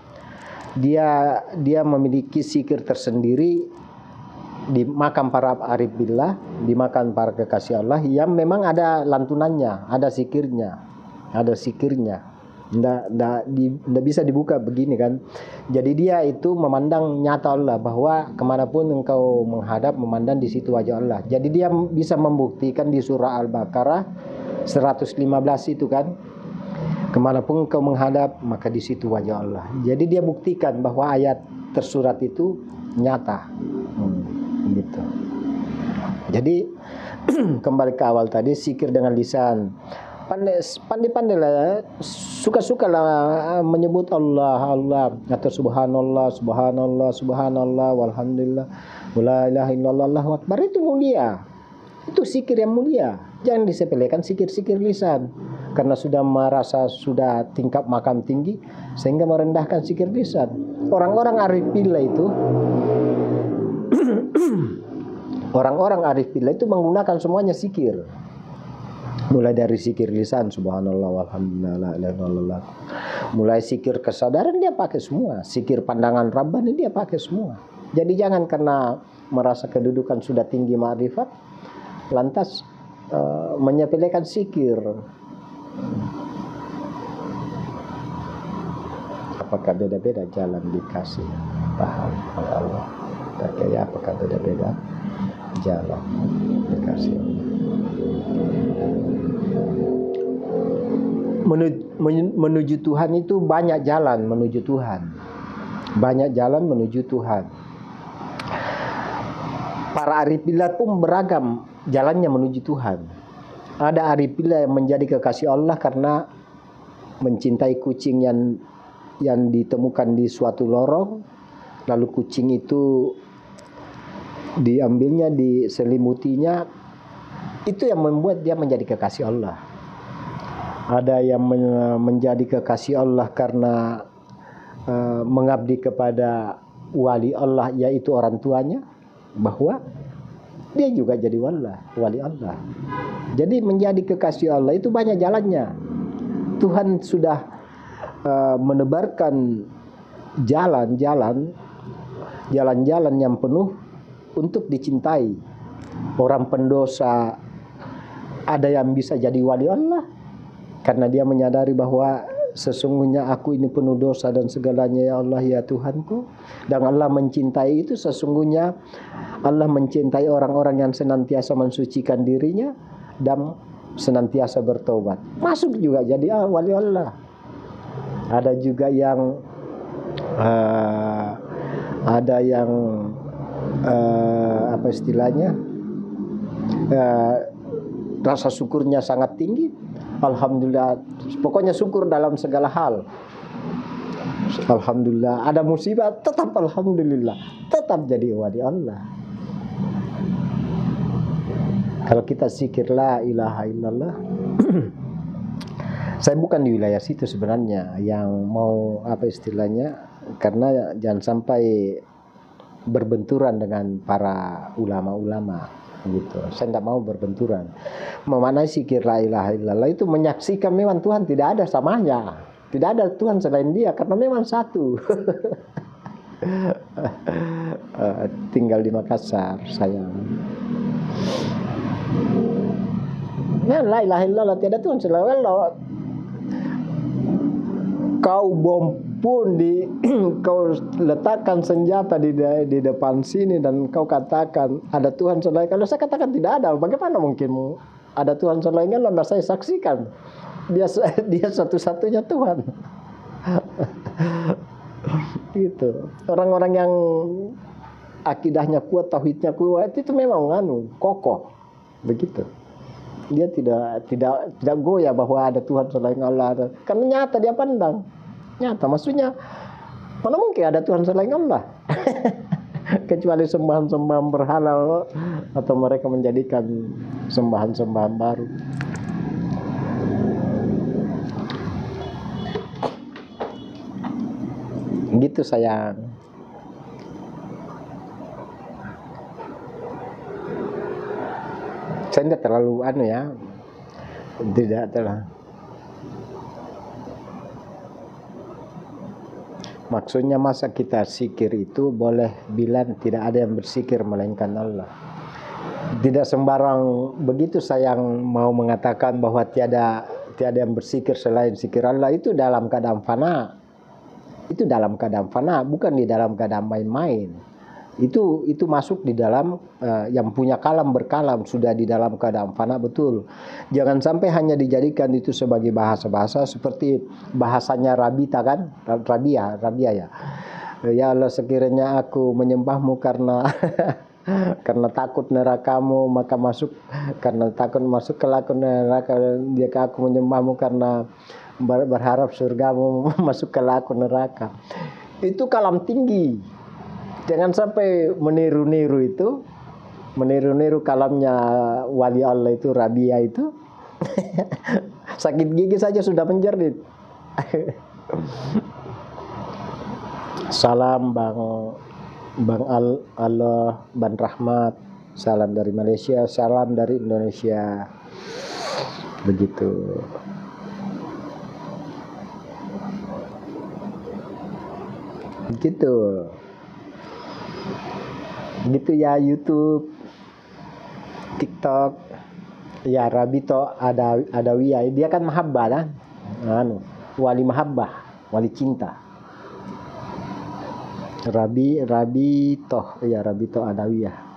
dia memiliki sikir tersendiri di makam para arif billah, di makam para kekasih Allah yang memang ada lantunannya, ada sikirnya, Nggak bisa dibuka begini kan. Jadi dia itu memandang nyata Allah, bahwa kemanapun engkau menghadap, memandang di situ wajah Allah. Jadi dia bisa membuktikan di surah Al-Baqarah 115 itu kan, kemanapun engkau menghadap maka di situ wajah Allah. Jadi dia buktikan bahwa ayat tersurat itu nyata. Gitu. Jadi kembali ke awal tadi, sikir dengan lisan. Pandai-pandailah, suka-sukalah menyebut Allah atau subhanallah, walhamdulillah, wala ilaha illallah, Allahu akbar. Itu mulia. Itu sikir yang mulia. Jangan disepelekan sikir-sikir lisan, karena sudah merasa sudah tingkat makam tinggi sehingga merendahkan sikir lisan. Orang-orang arif billah itu orang-orang arif billah itu menggunakan semuanya sikir. Mulai dari sikir lisan, subhanallah, walhamdulillah, la ilaha illallah. Mulai sikir kesadaran dia pakai semua. Sikir pandangan Rabbani dia pakai semua. Jadi jangan karena merasa kedudukan sudah tinggi ma'rifat, lantas menyepelekan sikir. Apakah beda-beda jalan dikasih? Paham oleh Allah. Kayak apakah beda-beda jalan dikasih Allah? Menuju Tuhan itu banyak jalan menuju Tuhan. Banyak jalan menuju Tuhan. Para arif billah pun beragam jalannya menuju Tuhan. Ada arif billah yang menjadi kekasih Allah karena mencintai kucing yang ditemukan di suatu lorong. Lalu kucing itu diambilnya, diselimutinya. Itu yang membuat dia menjadi kekasih Allah. Ada yang menjadi kekasih Allah karena mengabdi kepada wali Allah, yaitu orang tuanya, bahwa dia juga jadi wali Allah. Jadi menjadi kekasih Allah itu banyak jalannya. Tuhan sudah menebarkan jalan-jalan yang penuh untuk dicintai. Orang pendosa ada yang bisa jadi wali Allah karena dia menyadari bahwa sesungguhnya aku ini penuh dosa dan segalanya ya Allah ya Tuhanku. Dan Allah mencintai itu, sesungguhnya Allah mencintai orang-orang yang senantiasa mensucikan dirinya dan senantiasa bertobat. Masuk juga jadi wali Allah. Ada juga yang apa istilahnya, rasa syukurnya sangat tinggi. Alhamdulillah, pokoknya syukur dalam segala hal. Alhamdulillah, ada musibah tetap alhamdulillah, tetap jadi wali Allah. Kalau kita zikir la ilaha illallah, saya bukan di wilayah situ sebenarnya yang mau apa istilahnya, karena jangan sampai berbenturan dengan para ulama-ulama gitu. Saya tidak mau berbenturan. Memaknai zikir la ilaha illallah itu menyaksikan memang Tuhan tidak ada samanya. Tidak ada Tuhan selain Dia karena memang satu. Tinggal di Makassar sayang. Ya, la ilaha illallah, tiada Tuhan selain Allah. Kau bom pun kau letakkan senjata di depan sini dan kau katakan ada Tuhan selain. Kalau saya katakan tidak ada, bagaimana mungkin ada Tuhan selain Allah? Saya saksikan dia satu-satunya Tuhan. Gitu. Orang-orang yang akidahnya kuat, tauhidnya kuat itu memang kokoh begitu. Dia tidak goyah bahwa ada Tuhan selain Allah. Karena nyata dia pandang. Nyata maksudnya mana mungkin ada Tuhan selain Allah. Kecuali sembahan-sembahan berhala atau mereka menjadikan sembahan-sembahan baru. Gitu sayang. Saya tidak terlalu tidak terlalu. Maksudnya masa kita zikir itu boleh bilang tidak ada yang berzikir melainkan Allah. Tidak sembarang begitu sayang mau mengatakan bahwa tiada yang berzikir selain zikir Allah. Itu dalam keadaan fana. Itu dalam keadaan fana, bukan di dalam keadaan main-main. Itu masuk di dalam yang punya kalam berkalam, sudah di dalam keadaan fana betul. Jangan sampai hanya dijadikan itu sebagai bahasa-bahasa seperti bahasanya Rabita kan, Rabia ya. Ya Allah, sekiranya aku menyembahmu karena karena takut nerakamu, maka karena takut masuk ke neraka. Jika aku menyembahmu karena berharap surgamu, masuk ke neraka. Itu kalam tinggi. Jangan sampai meniru kalamnya wali Allah itu, Rabia itu. Sakit gigi saja sudah menjerit. Salam Bang Allah, Bang Rahmat. Salam dari Malaysia, salam dari Indonesia. Begitu. Gitu ya, YouTube, TikTok. Ya Rabito Adawiyah, dia kan mahabbah kan? Wali mahabbah, wali cinta. Rabito Adawiyah.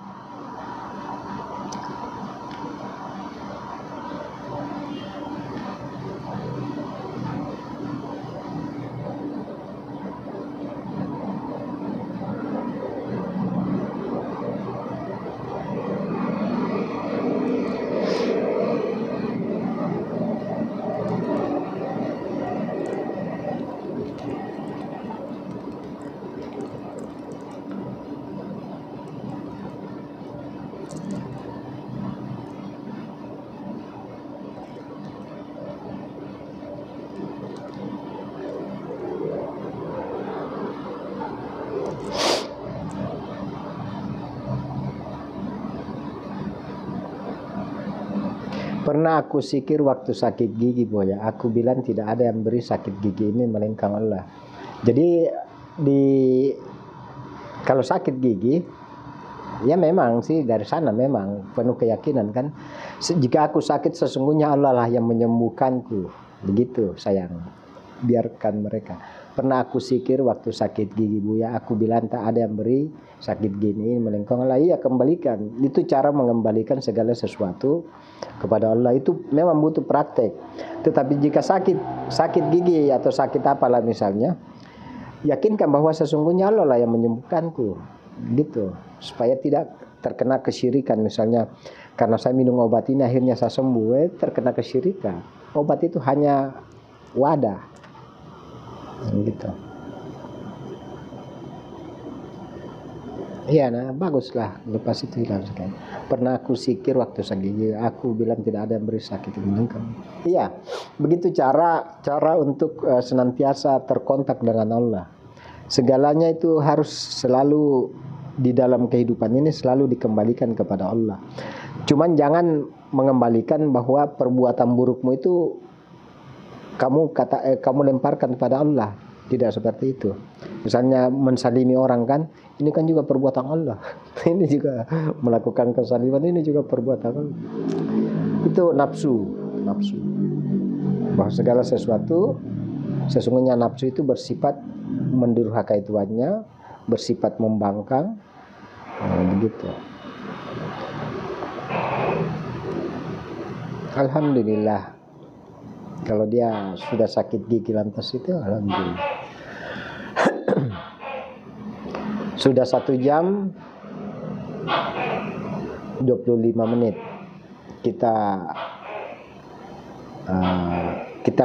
Pernah aku zikir waktu sakit gigi, Boya. Aku bilang tidak ada yang beri sakit gigi ini melainkan Allah. Jadi kalau sakit gigi, ya memang sih dari sana memang penuh keyakinan kan. Jika aku sakit sesungguhnya Allah lah yang menyembuhkanku. Begitu sayang. Biarkan mereka. Pernah aku zikir waktu sakit gigi, Buya. Aku bilang tak ada yang beri sakit gigi ini melainkan Allah. Iya, kembalikan. Itu cara mengembalikan segala sesuatu kepada Allah. Itu memang butuh praktek. Tetapi jika sakit gigi atau sakit apalah misalnya, yakinkan bahwa sesungguhnya Allah lah yang menyembuhkanku. Gitu. Supaya tidak terkena kesyirikan. Misalnya karena saya minum obat ini akhirnya saya sembuh, terkena kesyirikan. Obat itu hanya wadah. Gitu. Iya, nah baguslah. Lepas itu hilang sekali. Pernah aku zikir waktu sakit gigi, aku bilang tidak ada yang beri sakit menangkan. Iya, begitu cara untuk senantiasa terkontak dengan Allah. Segalanya itu harus selalu di dalam kehidupan ini selalu dikembalikan kepada Allah. Cuman jangan mengembalikan bahwa perbuatan burukmu itu kamu lemparkan kepada Allah. Tidak seperti itu. Misalnya mensalimi orang kan, ini kan juga perbuatan Allah. Ini juga melakukan kesaliman, ini juga perbuatan Allah. Itu nafsu. Bahwa segala sesuatu, sesungguhnya nafsu itu bersifat mendurhakai tuannya, bersifat membangkang, begitu. Alhamdulillah, kalau dia sudah sakit gigi lantas itu alhamdulillah. Sudah 1 jam 25 menit. Kita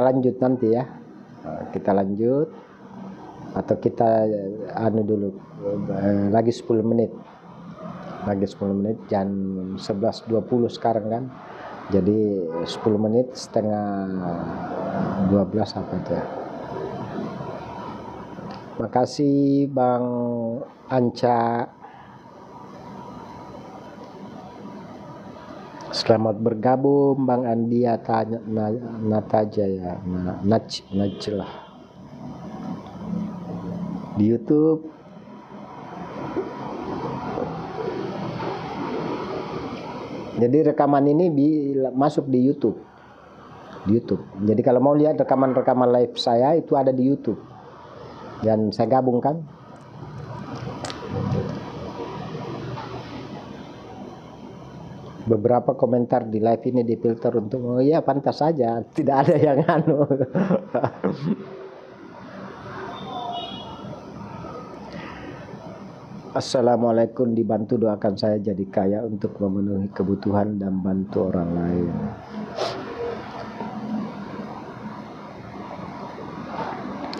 lanjut nanti ya. Kita lanjut atau kita dulu lagi 10 menit. Lagi 10 menit, jam 11.20 sekarang kan. Jadi 10 menit setengah 12 apa itu ya. Makasih Bang Anca. Selamat bergabung Bang Andia Nataja ya. Najlah. Di YouTube. Jadi rekaman ini masuk di YouTube. Jadi kalau mau lihat rekaman-rekaman live saya itu ada di YouTube. Dan saya gabungkan. Beberapa komentar di live ini difilter untuk ya pantas saja, tidak ada yang Assalamualaikum, dibantu doakan saya jadi kaya untuk memenuhi kebutuhan dan bantu orang lain.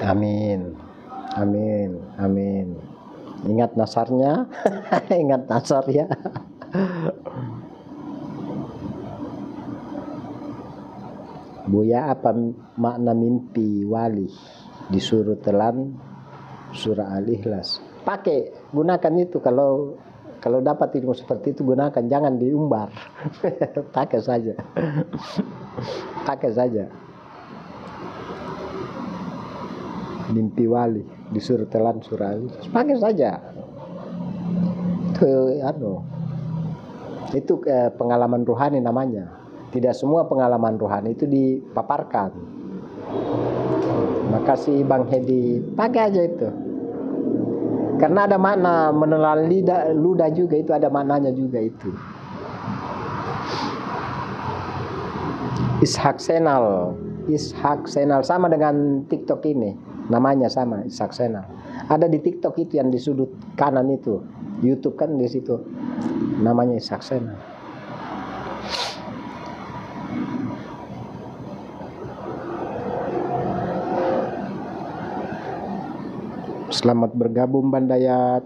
Amin. Ingat nasarnya. Ingat nasar ya. Buya, apa makna mimpi wali disuruh telan surah Al-Ikhlas? Gunakan itu kalau dapat ilmu seperti itu, gunakan, jangan diumbar. Pakai saja. Mimpi wali disuruh telan surah Al-Ikhlas, pakai saja. Itu pengalaman rohani namanya. Tidak semua pengalaman rohani itu dipaparkan. Makasih Bang Hedi, pakai aja itu. Karena ada makna menelan ludah juga, itu ada maknanya juga itu. Ishak Senal sama dengan TikTok ini. Namanya sama, Ishak Senal. Ada di TikTok itu yang di sudut kanan itu. YouTube kan di situ. Namanya Ishak Senal. Selamat bergabung Bandayat.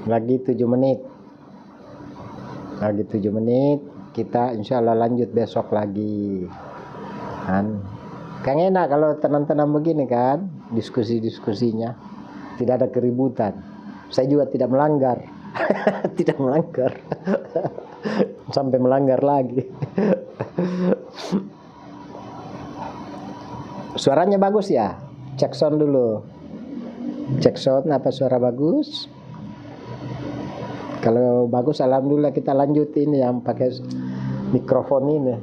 Lagi 7 menit. Kita insya Allah lanjut besok lagi. Kan enak kalau tenang-tenang begini kan, diskusinya. Tidak ada keributan. Saya juga tidak melanggar. Tidak melanggar. Sampai melanggar lagi. Suaranya bagus ya? Cek sound dulu. Cek sound, apa suara bagus? Kalau bagus alhamdulillah, kita lanjutin yang pakai mikrofon ini.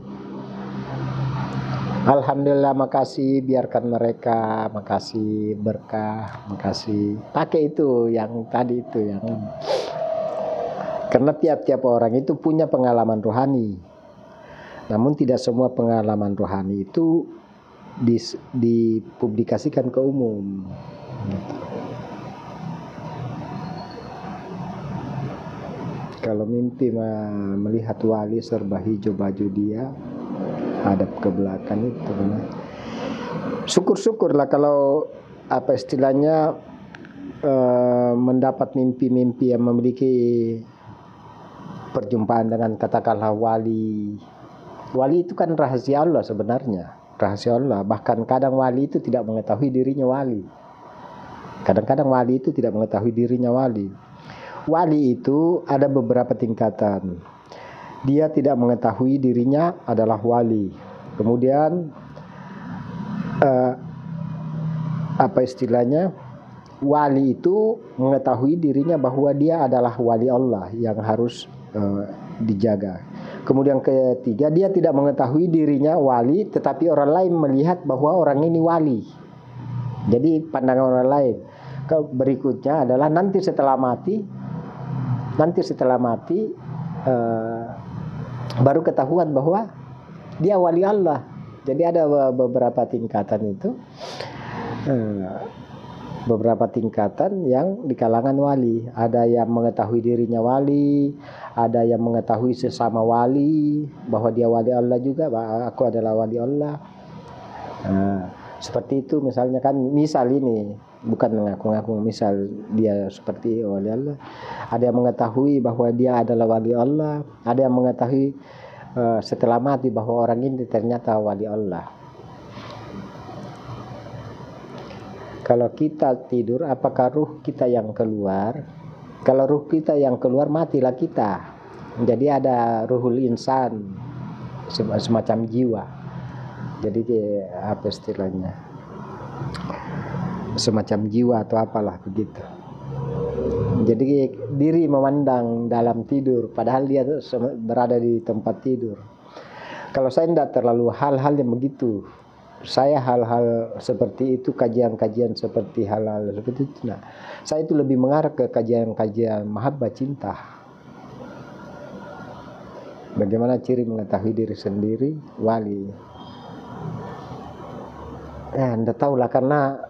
Alhamdulillah, makasih, biarkan mereka, makasih, berkah, makasih. Pakai itu yang tadi itu yang. Karena tiap-tiap orang itu punya pengalaman rohani. Namun tidak semua pengalaman rohani itu dipublikasikan ke umum. Kalau mimpi melihat wali serba hijau baju dia, hadap ke belakang itu benar. Syukur-syukurlah kalau apa istilahnya mendapat mimpi-mimpi yang memiliki perjumpaan dengan katakanlah wali. Wali itu kan rahasia Allah sebenarnya, rahasia Allah. Bahkan kadang wali itu tidak mengetahui dirinya wali. Kadang-kadang wali itu tidak mengetahui dirinya wali. Wali itu ada beberapa tingkatan. Dia tidak mengetahui dirinya adalah wali. Kemudian apa istilahnya? Wali itu mengetahui dirinya bahwa dia adalah wali Allah yang harus dijaga. Kemudian ketiga, dia tidak mengetahui dirinya wali, tetapi orang lain melihat bahwa orang ini wali. Jadi pandangan orang lain. Berikutnya adalah nanti setelah mati baru ketahuan bahwa dia wali Allah. Jadi ada beberapa tingkatan itu. Beberapa tingkatan yang di kalangan wali. Ada yang mengetahui dirinya wali, ada yang mengetahui sesama wali bahwa dia wali Allah juga, bahwa aku adalah wali Allah. Seperti itu misalnya kan, misal ini bukan mengaku-ngaku, misal dia seperti wali Allah. Ada yang mengetahui bahwa dia adalah wali Allah, ada yang mengetahui setelah mati bahwa orang ini ternyata wali Allah. Kalau kita tidur, apakah ruh kita yang keluar? Kalau ruh kita yang keluar, matilah kita. Jadi ada ruhul insan, semacam jiwa. Jadi apa istilahnya? Semacam jiwa atau apalah begitu. Jadi diri memandang dalam tidur, padahal dia berada di tempat tidur. Kalau saya tidak terlalu hal-hal yang begitu. Saya hal-hal seperti itu, kajian-kajian seperti hal-hal seperti itu. Nah, saya itu lebih mengarah ke kajian-kajian mahabbah, cinta. Bagaimana ciri mengetahui diri sendiri, wali. Anda tahulah, karena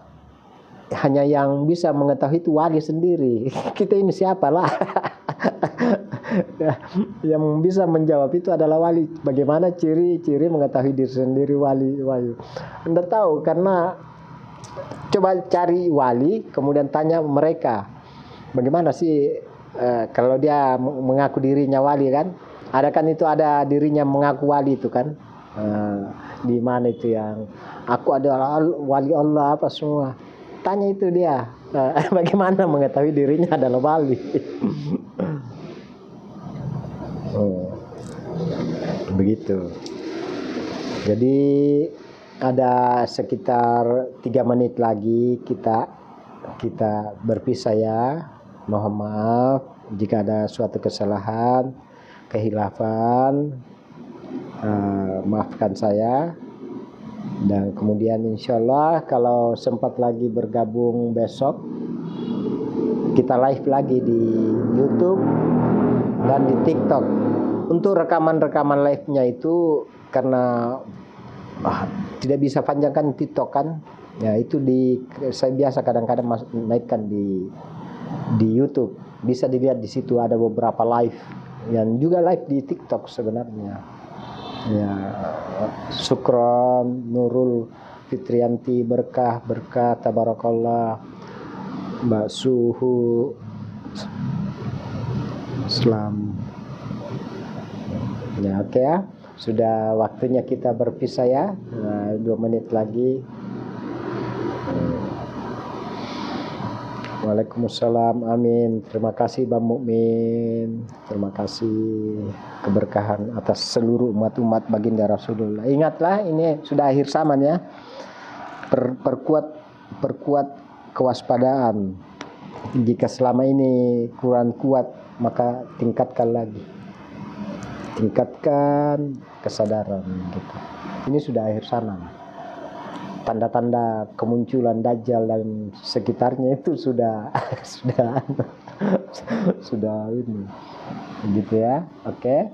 hanya yang bisa mengetahui itu wali sendiri. Kita ini siapalah? Yang bisa menjawab itu adalah wali. Bagaimana ciri-ciri mengetahui diri sendiri wali? Anda tahu, karena coba cari wali, kemudian tanya mereka, bagaimana sih kalau dia mengaku dirinya wali kan? Ada kan itu, ada dirinya mengaku wali itu kan? Di mana itu yang aku adalah wali Allah apa semua? Tanya itu dia, bagaimana mengetahui dirinya adalah wali? Begitu. Jadi ada sekitar 3 menit lagi kita berpisah ya. Mohon maaf jika ada suatu kesalahan, kehilafan, maafkan saya. Dan kemudian insya Allah kalau sempat lagi bergabung besok, kita live lagi di YouTube dan di TikTok. Untuk rekaman-rekaman live-nya itu karena tidak bisa panjangkan TikTok kan, ya itu saya biasa kadang-kadang naikkan di YouTube. Bisa dilihat di situ, ada beberapa live yang juga live di TikTok sebenarnya. Ya, Sukron, Nurul Fitrianti, berkah tabarakallah, Mbak Suhu, Islam. Ya, oke ya. Sudah waktunya kita berpisah ya. 2 menit lagi. Waalaikumsalam, amin. Terima kasih Bang Mukmin. Terima kasih keberkahan atas seluruh umat-umat baginda Rasulullah. Ingatlah, ini sudah akhir zaman ya. Perkuat kewaspadaan. Jika selama ini kurang kuat, maka tingkatkan lagi. Tingkatkan kesadaran gitu. Ini sudah akhir zaman. Tanda-tanda kemunculan Dajjal dan sekitarnya itu sudah ini. Gitu ya. Oke.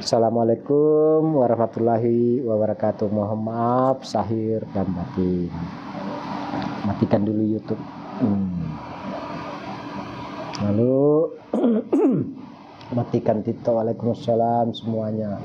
Assalamualaikum warahmatullahi wabarakatuh. Mohon maaf zahir dan batin. Matikan dulu YouTube. Lalu matikan TikTok. Waalaikumsalam semuanya.